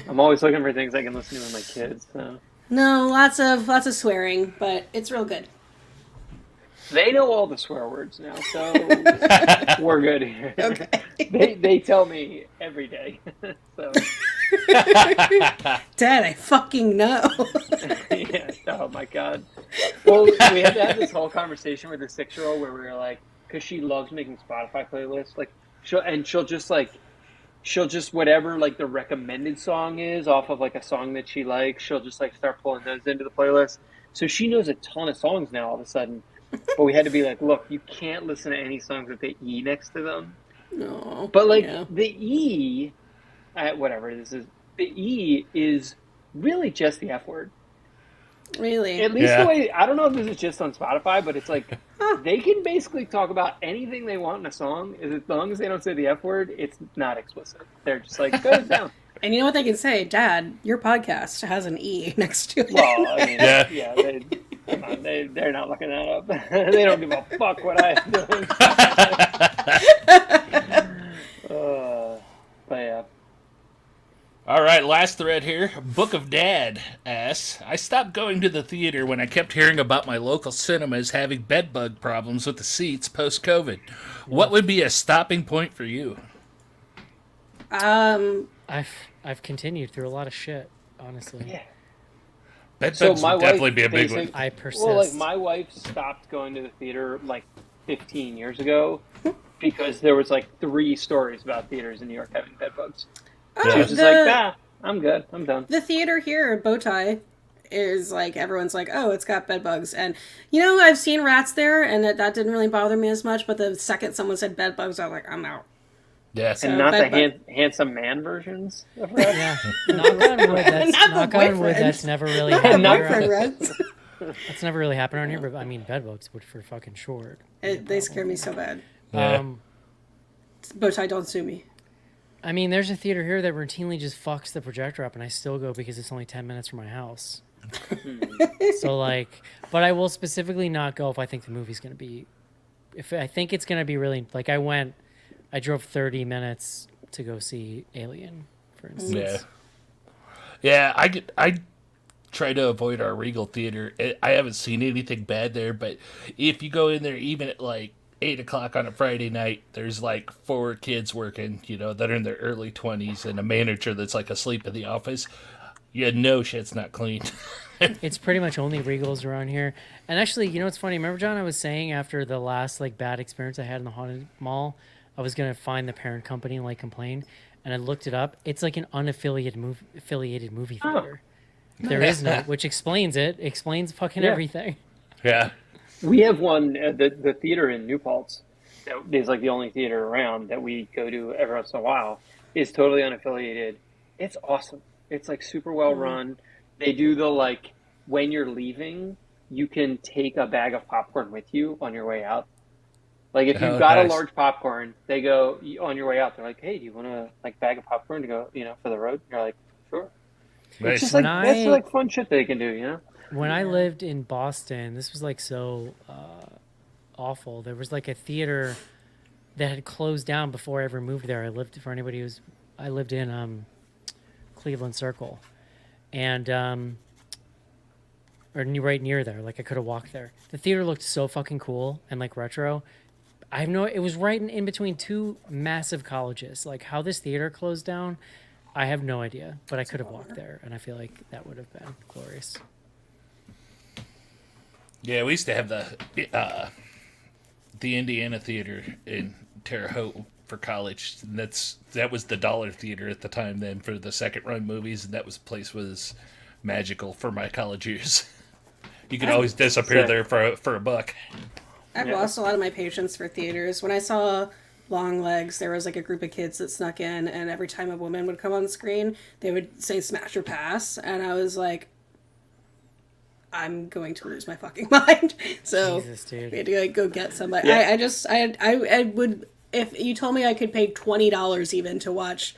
I'm always looking for things I can listen to with my kids. So. no, lots of swearing, but it's real good. They know all the swear words now, so we're good here. Okay. They tell me every day. So Dad, I fucking know. yeah. Oh my god. Well, we had to have this whole conversation with a 6-year-old where we were like, because she loves making Spotify playlists, like she'll just whatever like the recommended song is off of like a song that she likes, she'll just like start pulling those into the playlist. So she knows a ton of songs now all of a sudden. But we had to be like, look, you can't listen to any songs with the E next to them. No. But like yeah. the E, whatever this is, the E is really just the F word. Really? At least Yeah. the way, I don't know if this is just on Spotify, but it's like they can basically talk about anything they want in a song. As long as they don't say the F word, it's not explicit. They're just like, go down. And you know what they can say? Dad, your podcast has an E next to it. Well, I mean, Yeah. come on, they're not looking that up. They don't give a fuck what I'm doing. But yeah. All right, last thread here. Book of Dad asks, I stopped going to the theater when I kept hearing about my local cinemas having bed bug problems with the seats post-COVID. What would be a stopping point for you? I've continued through a lot of shit, honestly. Yeah. Bed So bugs my would wife definitely be a big one. basically- I persist. Well, like my wife stopped going to the theater like 15 years ago because there was like 3 stories about theaters in New York having bed bugs. Oh, She was just like, nah, I'm good. I'm done. the theater here at Bowtie is like, everyone's like, oh, it's got bed bugs. And, you know, I've seen rats there, and that didn't really bother me as much. But the second someone said bed bugs, I was like, I'm out. Yes. And not the bed handsome man versions of rats. Yeah. Knock on wood. That's Not the knock on wood. boyfriend. That's never really My happened. boyfriend around- rats. That's never really happened around here. But I mean, bedbugs would for fucking short. They scare me so bad. Yeah. Bowtie, don't sue me. I mean, there's a theater here that routinely just fucks the projector up, and I still go because it's only 10 minutes from my house. So like, but I will specifically not go if I think the movie's gonna be if I think it's gonna be really like I drove 30 minutes to go see Alien, for instance. Yeah. I try to avoid our Regal Theater. I haven't seen anything bad there, but if you go in there even at like 8 o'clock on a Friday night, there's like 4 kids working, that are in their early 20s, and a manager that's like asleep in the office. You know shit's not clean. It's pretty much only Regals around here. And actually, it's funny. Remember, John, I was saying after the last like bad experience I had in the haunted mall, I was gonna find the parent company and like complain, and I looked it up. It's like an unaffiliated movie theater. There is no, which explains it. Explains fucking everything. Yeah. We have one at the theater in New Paltz that is like the only theater around that we go to every once in a while. Is totally unaffiliated. It's awesome. It's like super well run. They do the like when you're leaving, you can take a bag of popcorn with you on your way out. Like if you've got a large popcorn, they go on your way out. They're like, "Hey, do you want a like bag of popcorn to go, for the road?" You're like, "Sure." Nice. It's just like that's like fun shit they can do, When I lived in Boston, this was like so awful. There was like a theater that had closed down before I ever moved there. I lived in Cleveland Circle, and right near there. Like I could have walked there. The theater looked so fucking cool and like retro. It was right in between 2 massive colleges. Like how this theater closed down, I have no idea, but I could have walked there, and I feel like that would have been glorious. Yeah, we used to have the Indiana Theater in Terre Haute for college. And that was the dollar theater at the time then for the second run movies, and that place was magical for my college years. You could always disappear there for a buck. I've lost a lot of my patience for theaters. When I saw Long Legs, there was like a group of kids that snuck in, and every time a woman would come on the screen, they would say "smash or pass," and I was like, I'm going to lose my fucking mind. So Jesus, dude. we had to like go get somebody. Yeah. I would, if you told me I could pay $20 even to watch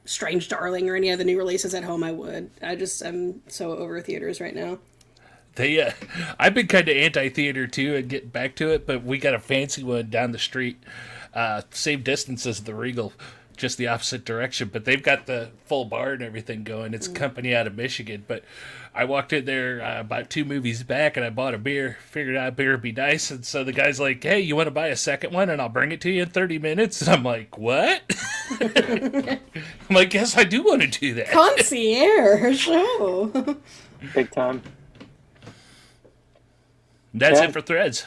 Strange Darling or any of the new releases at home, I would. I'm so over theaters right now. I've been kind of anti-theater too, and getting back to it, but we got a fancy one down the street, same distance as the Regal, just the opposite direction, but they've got the full bar and everything going. It's a company out of Michigan, but I walked in there about 2 movies back, and I bought a beer, figured out beer would be nice, and so the guy's like, "Hey, you want to buy a second one, and I'll bring it to you in 30 minutes?" And I'm like, "What?" I'm like, "Yes, I do want to do that." Concierge show. Big time. That's it for Threads.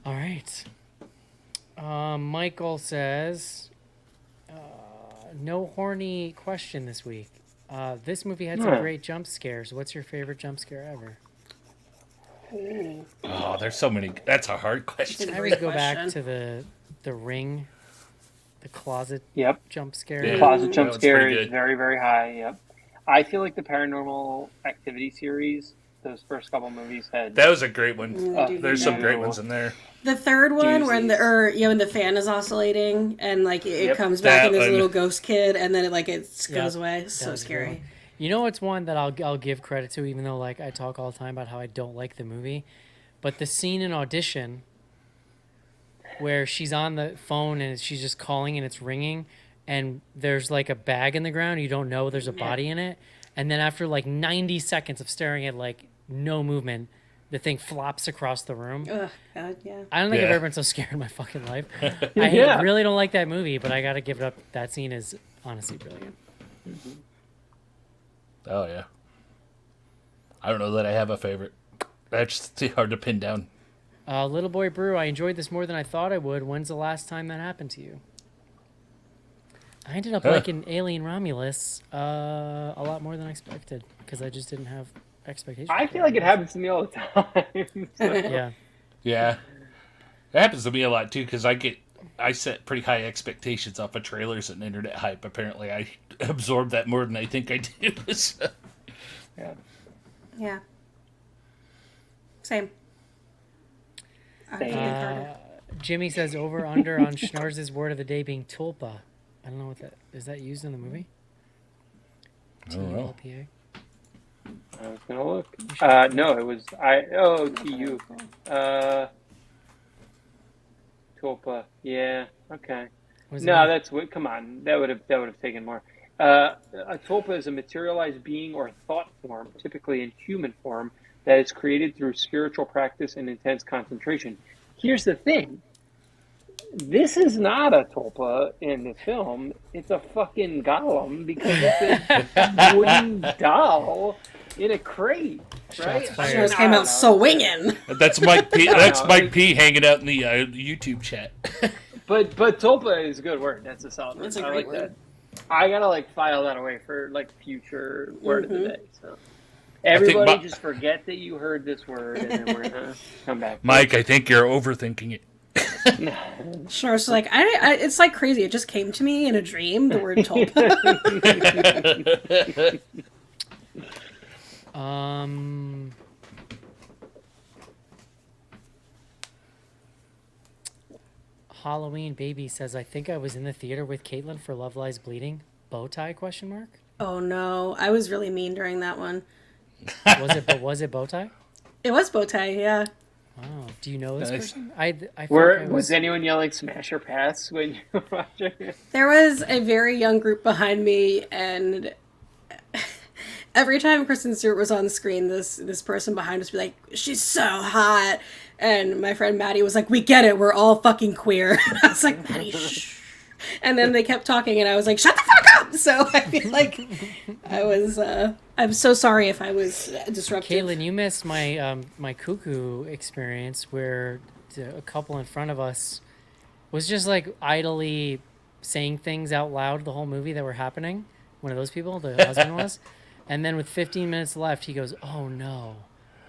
All right. Michael says, no horny question this week. This movie had some great jump scares. What's your favorite jump scare ever? Oh, there's so many. That's a hard question. I would go back to the Ring, the closet jump scare. The closet jump scare is very, very high. Yep. I feel like the Paranormal Activity series, those first couple movies had. That was a great one. There's some great ones in there. The third one, when the fan is oscillating and like it comes back and there's a little ghost kid, and then it goes away. It's so scary. You know, it's one that I'll give credit to, even though like I talk all the time about how I don't like the movie, but the scene in Audition where she's on the phone and she's just calling and it's ringing, and there's like a bag in the ground, you don't know there's a body in it, and then after like 90 seconds of staring at like no movement, the thing flops across the room. Ugh, God, yeah. I don't think I've ever been so scared in my fucking life. I really don't like that movie, but I gotta give it up. That scene is honestly brilliant. Mm-hmm. Oh yeah. I don't know that I have a favorite. That's just hard to pin down. Little Boy Brew, I enjoyed this more than I thought I would. When's the last time that happened to you? I ended up liking Alien Romulus a lot more than I expected, because I just didn't have expectations. I feel like it happens to me all the time. So. Yeah. It happens to me a lot too, because I set pretty high expectations off of trailers and internet hype. Apparently, I absorb that more than I think I do. So. Yeah. Same. Jimmy says over under on Schnarz's word of the day being tulpa. I don't know what that is. That used in the movie? I don't know. T-U-L-P-A? I was gonna look. No, it was TU. Tulpa. Yeah. Okay. No, that's what. Come on, that would have taken more. A tulpa is a materialized being or thought form, typically in human form, that is created through spiritual practice and intense concentration. Here's the thing. This is not a tulpa in the film. It's a fucking golem because it's a wooden doll in a crate, right? Sure came out swinging. That's Mike P. That's Mike P. hanging out in the YouTube chat. But tulpa is a good word. That's a solid word. That's a I great like word. that. I gotta file that away for future word of the day. So everybody just forget that you heard this word, and then we're gonna come back. Mike, I think you're overthinking it. Sure, so like I it's like crazy. It just came to me in a dream. The word tulpa. Halloween Baby says, I think I was in the theater with Caitlin for Love Lies Bleeding. Bow tie, question mark? Oh no, I was really mean during that one. Was it bow tie? It was bow tie, yeah. Oh, do you know this person? Was anyone yelling "smash or pass" when you were watching it? There was a very young group behind me, and every time Kristen Stewart was on screen, this person behind us would be like, "She's so hot," and my friend Maddie was like, "We get it, we're all fucking queer." And I was like, "Maddie, shh." And then they kept talking, and I was like, "Shut the fuck up!" So I feel like I was. I'm so sorry if I was disruptive. Caitlin, you missed my my cuckoo experience where a couple in front of us was just like idly saying things out loud the whole movie that were happening. One of those people, the husband was, and then with 15 minutes left, he goes, "Oh no,"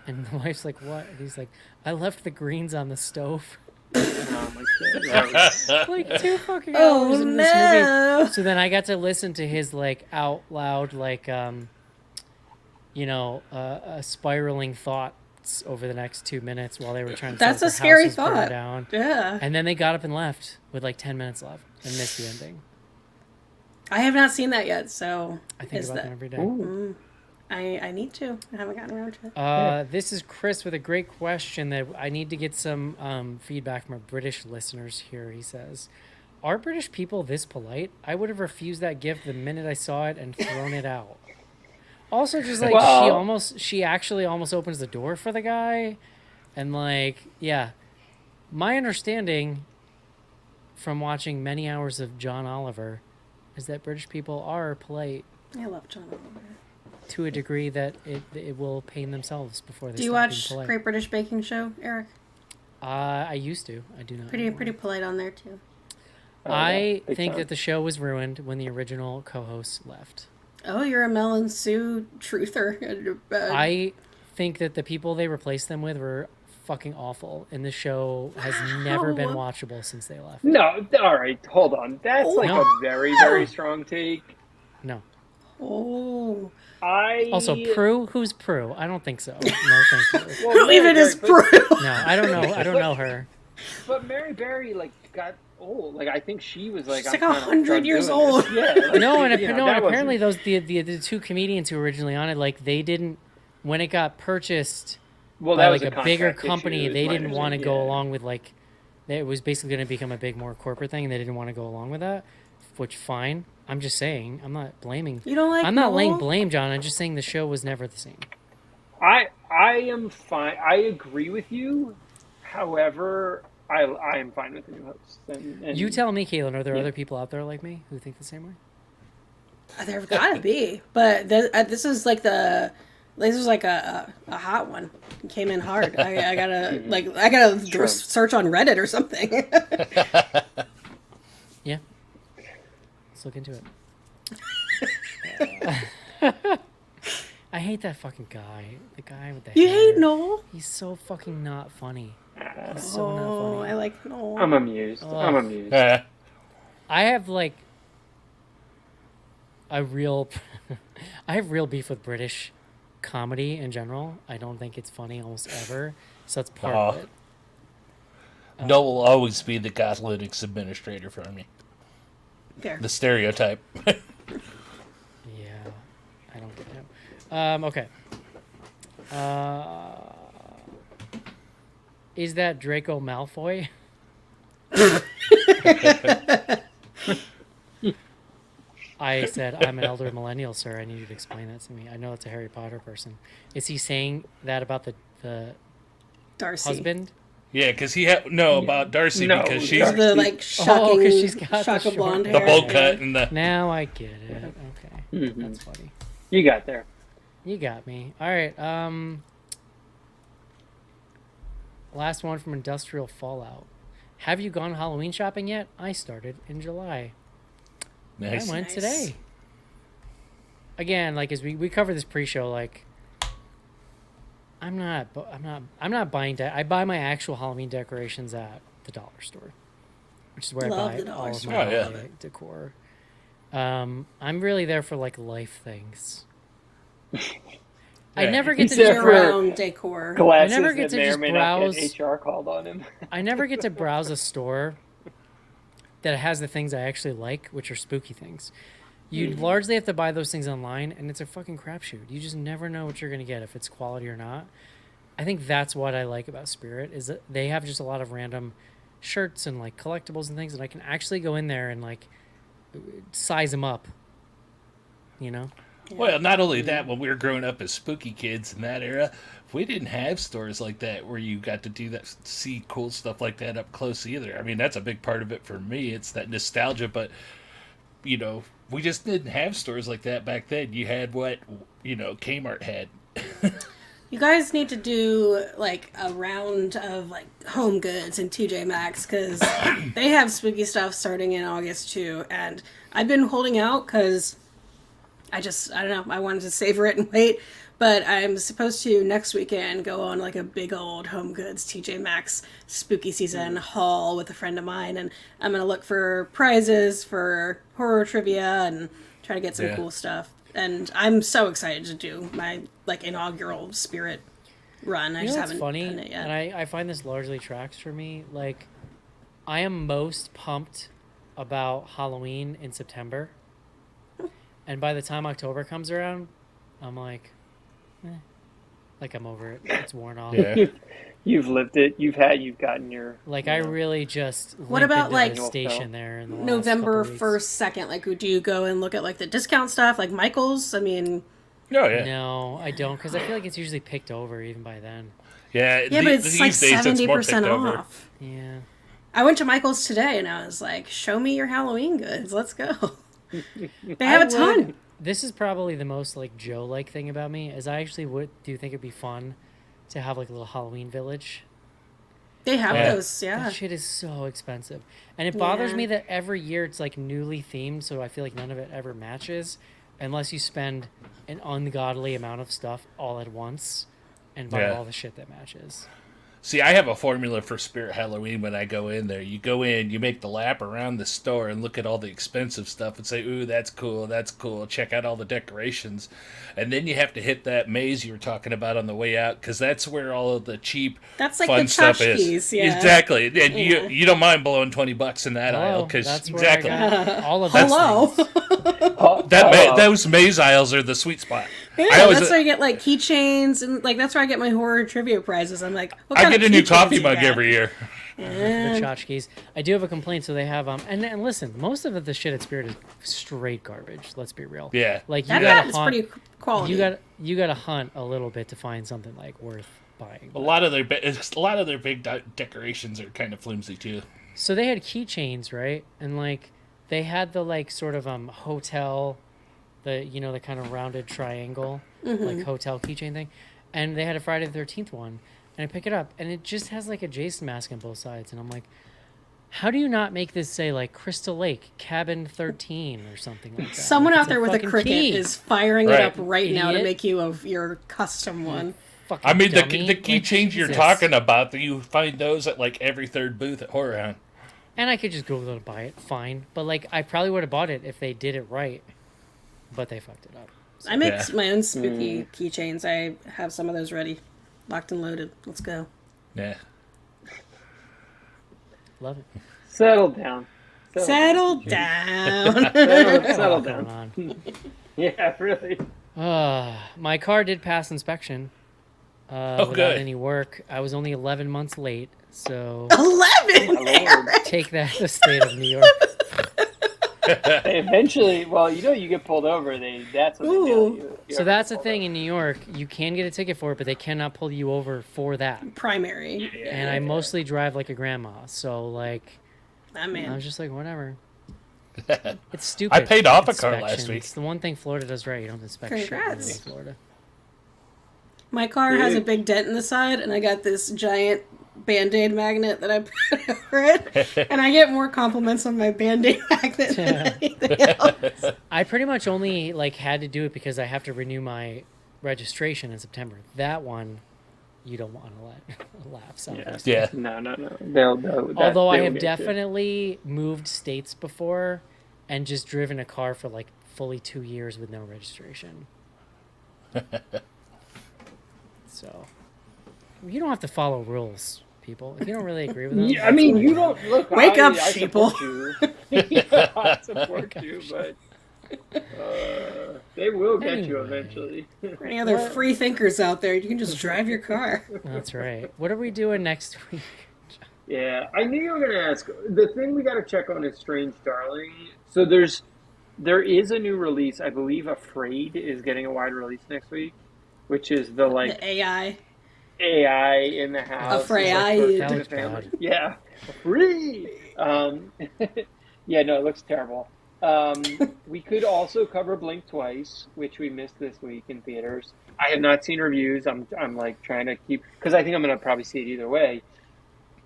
and the wife's like, "What?" And he's like, "I left the greens on the stove." Oh my God. Like 2 fucking hours in this no. movie. So then I got to listen to his like out loud spiraling thoughts over the next 2 minutes while they were trying to. That's tell a if the scary house was burned thought. Down. Yeah. And then they got up and left with like 10 minutes left and missed the ending. I have not seen that yet, so I think about them every day. I need to. I haven't gotten around to it. This is Chris with a great question that I need to get some feedback from our British listeners here. He says, "Are British people this polite? I would have refused that gift the minute I saw it and thrown it out." Also, just like she actually almost opens the door for the guy, and like, yeah, my understanding from watching many hours of John Oliver is that British people are polite. I love John Oliver. To a degree that it will pain themselves before they. Do you stop watch being polite. Great British Baking Show, Eric? I used to. I do not. Pretty anymore. pretty polite on there too. I big think time. that the show was ruined when the original co-hosts left. Oh, you're a Mel and Sue truther. I think that the people they replaced them with were fucking awful, and the show has never been watchable since they left. No, all right, hold on. That's like No. a very, very strong take. No. Oh. Also, Prue? Who's Prue? I don't think so. No, thank you. Well, Who even is Prue? No, I don't know. I don't know her. But Mary Berry got old. Like I think she was like She's I'm like kinda 100 done years doing old. this. Yeah, like, No, and, you know, no, that and apparently wasn't- those the 2 comedians who were originally on it, like they didn't when it got purchased well, by that like was a bigger contract company, issue, is they my didn't want to understanding. go Yeah. along with like it was basically going to become a big more corporate thing, and they didn't want to go along with that. Which fine. I'm just saying. I'm not blaming. You don't like I'm not laying Noel? blame, John. I'm just saying the show was never the same. I am fine. I agree with you. However, I am fine with the new host. And You tell me, Caitlin. Are there other people out there like me who think the same way? There've got to be, but this is like a hot one. It came in hard. I gotta True. search on Reddit or something. Yeah. Let's look into it. I hate that fucking guy. The guy with the You hair. hate Noel? He's so fucking not funny. He's so not Oh, funny. I like Noel. I'm amused. I'm amused. I have like a real I have real beef with British comedy in general. I don't think it's funny almost ever. So that's part of it. Noel will always be the athletics administrator for me. Fair. The stereotype. Yeah. I don't get him. Okay. Is that Draco Malfoy? I said, I'm an elder millennial, sir. I need you to explain that to me. I know it's a Harry Potter person. Is he saying that about the Darcy. husband? Yeah, because he had about Darcy No, because she's Darcy. The like shocking, 'cause she's got shock the of blonde short the hair. bowl cut and the. Now I get it. Okay. Mhm. That's funny. You got there. You got me. All right. Last one from Industrial Fallout. Have you gone Halloween shopping yet? I started in July. Nice. I went Nice. today. Again, like as we covered this pre-show, like I'm not buying. I buy my actual Halloween decorations at the dollar store, which is where Love I the buy dollar all of store. my Oh, yeah. holiday decor. I'm really there for like life things. I Yeah. never get to He's there just for- Year-round decor. Glasses never get that to may or just may not browse. get HR called on him. I never get to browse a store that has the things I actually like, which are spooky things. You largely have to buy those things online, and it's a fucking crapshoot. You just never know what you're going to get, if it's quality or not. I think that's what I like about Spirit, is that they have just a lot of random shirts and like collectibles and things, and I can actually go in there and like size them up, you know? Well, not only that, when we were growing up as spooky kids in that era, we didn't have stores like that where you got to do that, see cool stuff like that up close either. I mean, that's a big part of it for me. It's that nostalgia, but you know, we just didn't have stores like that back then. You had what, Kmart had. You guys need to do like a round of like Home Goods and TJ Maxx because they have spooky stuff starting in August too. And I've been holding out because I don't know, I wanted to savor it and wait. But I'm supposed to next weekend go on like a big old Home Goods TJ Maxx spooky season haul with a friend of mine, and I'm gonna look for prizes for horror trivia and try to get some cool stuff. And I'm so excited to do my like inaugural Spirit run. I just haven't funny, done it yet. and I find this largely tracks for me. Like, I am most pumped about Halloween in September, and by the time October comes around, I'm like, like I'm over it. It's worn off. Yeah. You've lived it. You've gotten your. Like I really just. What limped about, into like, the station there in the last November couple weeks. 1st, 2nd, like do you go and look at like the discount stuff like Michael's? I mean, Oh, yeah. No, I don't, because I feel like it's usually picked over even by then. Yeah, yeah, but it's these like days it's more 70% picked over. off. Yeah. I went to Michael's today and I was like, show me your Halloween goods. Let's go. They have a ton. This is probably the most like Joe-like thing about me, is I actually do think it'd be fun to have like a little Halloween village. They have Yeah. those, yeah. That shit is so expensive. And it bothers Yeah. me that every year it's like newly themed, so I feel like none of it ever matches unless you spend an ungodly amount of stuff all at once and buy Yeah. all the shit that matches. See, I have a formula for Spirit Halloween when I go in there. You go in, you make the lap around the store and look at all the expensive stuff and say, ooh, that's cool, that's cool. Check out all the decorations. And then you have to hit that maze you were talking about on the way out, because that's where all of the cheap, That's like fun the stuff is. tchotchkes, yeah. Exactly. And Yeah. you don't mind blowing $20 in that aisle, because that's where exactly. I got all of Hello. those things. Those maze aisles are the sweet spot. Yeah, I always, that's where I get like keychains and like that's where I get my horror trivia prizes. I'm like, what I kind get of a new keychains coffee you mug got? every year. The tchotchkes. I do have a complaint. So they have and listen, most of the shit at Spirit is straight garbage. Let's be real. Yeah. Like you That gotta is hunt. pretty quality. You gotta hunt a little bit to find something like worth buying. A lot of their big decorations are kind of flimsy too. So they had keychains, right? And like they had the like sort of hotel, the kind of rounded triangle like hotel keychain thing, and they had a Friday the 13th one, and I pick it up and it just has like a Jason mask on both sides, and I'm like, how do you not make this say like Crystal Lake Cabin 13 or something like that? Someone Like, out it's there with a fucking cricket key. is firing it Right. up right now to Idiot. make you your custom one. Fucking I mean, dummy. the Like, keychains you're Jesus. talking about, you find those at like every third booth at Horror Hound. And I could just Google it and buy it, fine. But like, I probably would have bought it if they did it right, but they fucked it up. I make Yeah. my own spooky keychains. I have some of those ready, locked and loaded. Let's go. Yeah. Love it. Settle down. Settle down. Settle Going down. on. Yeah, really. My car did pass inspection. without good. any work. I was only 11 months late, so 11. Lord. take that, the state of New York. They eventually, well, you get pulled over. That's what they nail Ooh. you. So that's the thing in New York. You can get a ticket for it, but they cannot pull you over for that. Primary. And I mostly drive like a grandma, so like That I man. was just like, whatever. It's stupid. I paid off a car last Inspections. week. It's the one thing Florida does right. You don't inspect shit Congrats. in Florida. My car has a Dude. big dent in the side, and I got this giant Band-Aid magnet that I put over it, and I get more compliments on my Band-Aid magnet than anything else. I pretty much only like had to do it because I have to renew my registration in September. That one, you don't want to let lapse. Obviously. Yeah. No. Although I they will have get you. definitely moved states before, and just driven a car for like fully 2 years with no registration. So, you don't have to follow rules, people. If you don't really agree with them, Yeah, I mean, you don't look. Wake up, I sheeple. support you. Yeah, I support you, but they will get you Anyway. eventually. For any other free thinkers out there, you can just drive your car. That's right. What are we doing next week? Yeah, I knew you were gonna ask. The thing we got to check on is Strange Darling. So there is a new release. I believe Afraid is getting a wide release next week, which is the like The AI. AI in the house. Afraid. It's That for looks the family. bad. Yeah, free. Yeah, no, it looks terrible. We could also cover Blink Twice, which we missed this week in theaters. I have not seen reviews. I'm like trying to keep because I think I'm gonna probably see it either way.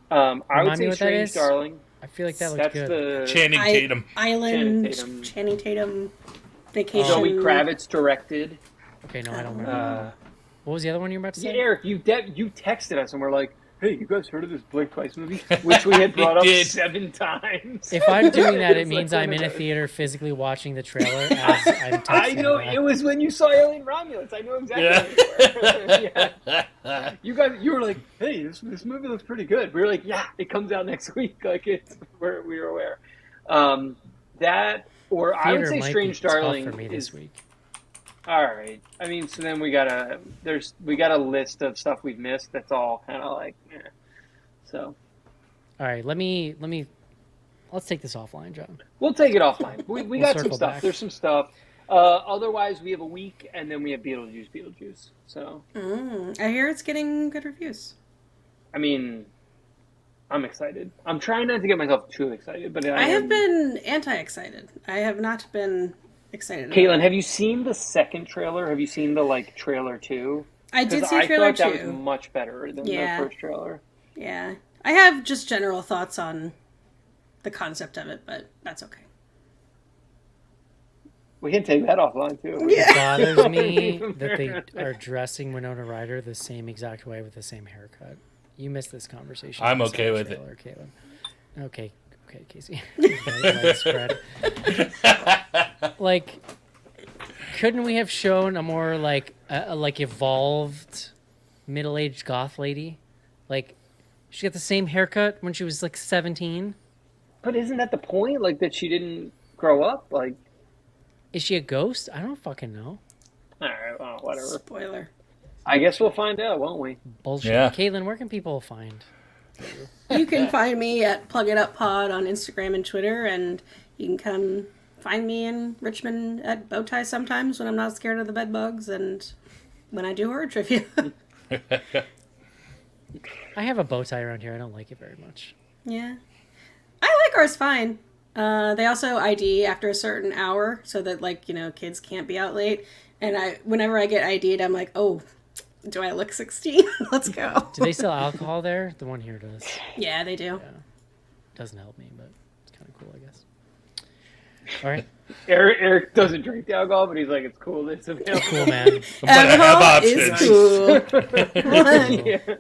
I would Remind me say what that Strange is? Darling. I feel like that looks That's good. the Channing Tatum. Island, Channing Channing Tatum, Vacation. Zoe Kravitz directed. Okay, no, I don't remember. What was the other one you were about to Yeah, say? Eric, you texted us and we're like, "Hey, you guys heard of this Blink Twice movie?" Which we had brought up did. 7 times. If I'm doing that, it It's means like I'm one in a of those. theater physically watching the trailer as I'm texting. I know that. it was when you saw Alien Romulus. I know exactly. What you were. Yeah. You were like, "Hey, this movie looks pretty good." We were like, "Yeah, it comes out next week." Like we were aware. That or I would Theater say might Strange be tough Darling for me this week. All right. I mean, so then we got a list of stuff we've missed. That's all kind of like, So All right, let's take this offline, John. we'll take it offline. We We'll got some circle stuff. back. There's some stuff. Otherwise, we have a week, and then we have Beetlejuice. So, I hear it's getting good reviews. I mean, I'm excited. I'm trying not to get myself too excited, but I have been anti-excited. I have not been excited. about Caitlin, it. have you seen the second trailer? Have you seen the trailer 2? I did 'Cause see trailer thought that 2. was much better than Yeah. the first trailer. Yeah. I have just general thoughts on the concept of it, but that's okay. We can take that offline too. It bothers me that they are dressing Winona Ryder the same exact way with the same haircut. You missed this conversation. I'm when you saw okay the with it. trailer, Caitlin. Okay, Casey. Leg spread. Like, couldn't we have shown a more like evolved middle-aged goth lady? Like, she got the same haircut when she was like 17. But isn't that the point? Like that she didn't grow up? Like, Is she a ghost? I don't fucking know. all right, well, whatever. Spoiler. I guess we'll find out, won't we? Bullshit. Yeah. Caitlin, where can people find? You can find me at Plug It Up Pod on Instagram and Twitter, and you can come find me in Richmond at Bowtie sometimes when I'm not scared of the bed bugs and when I do horror trivia. I have a bow tie around here. I don't like it very much. Yeah. I like ours fine. They also ID after a certain hour so that, kids can't be out late. And whenever I get ID'd, I'm like, oh, do I look 16? Let's go. Do they sell alcohol there? The one here does. Yeah, they do. Doesn't help me, but it's kind of cool, I guess. All right. Eric doesn't drink the alcohol, but he's like, it's cool. It's available. Cool, man. But I have Alcohol is options. cool. Come on. Yeah.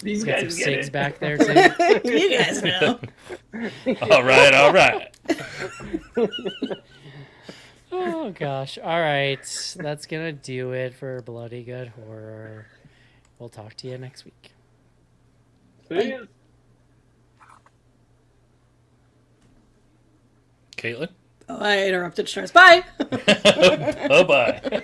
These Got some guys get cigs it. back there, too. You guys know. All right. Oh, gosh. All right. That's going to do it for Bloody Good Horror. We'll talk to you next week. See ya. Caitlin? Oh, I interrupted Stars. Bye. Bye-bye.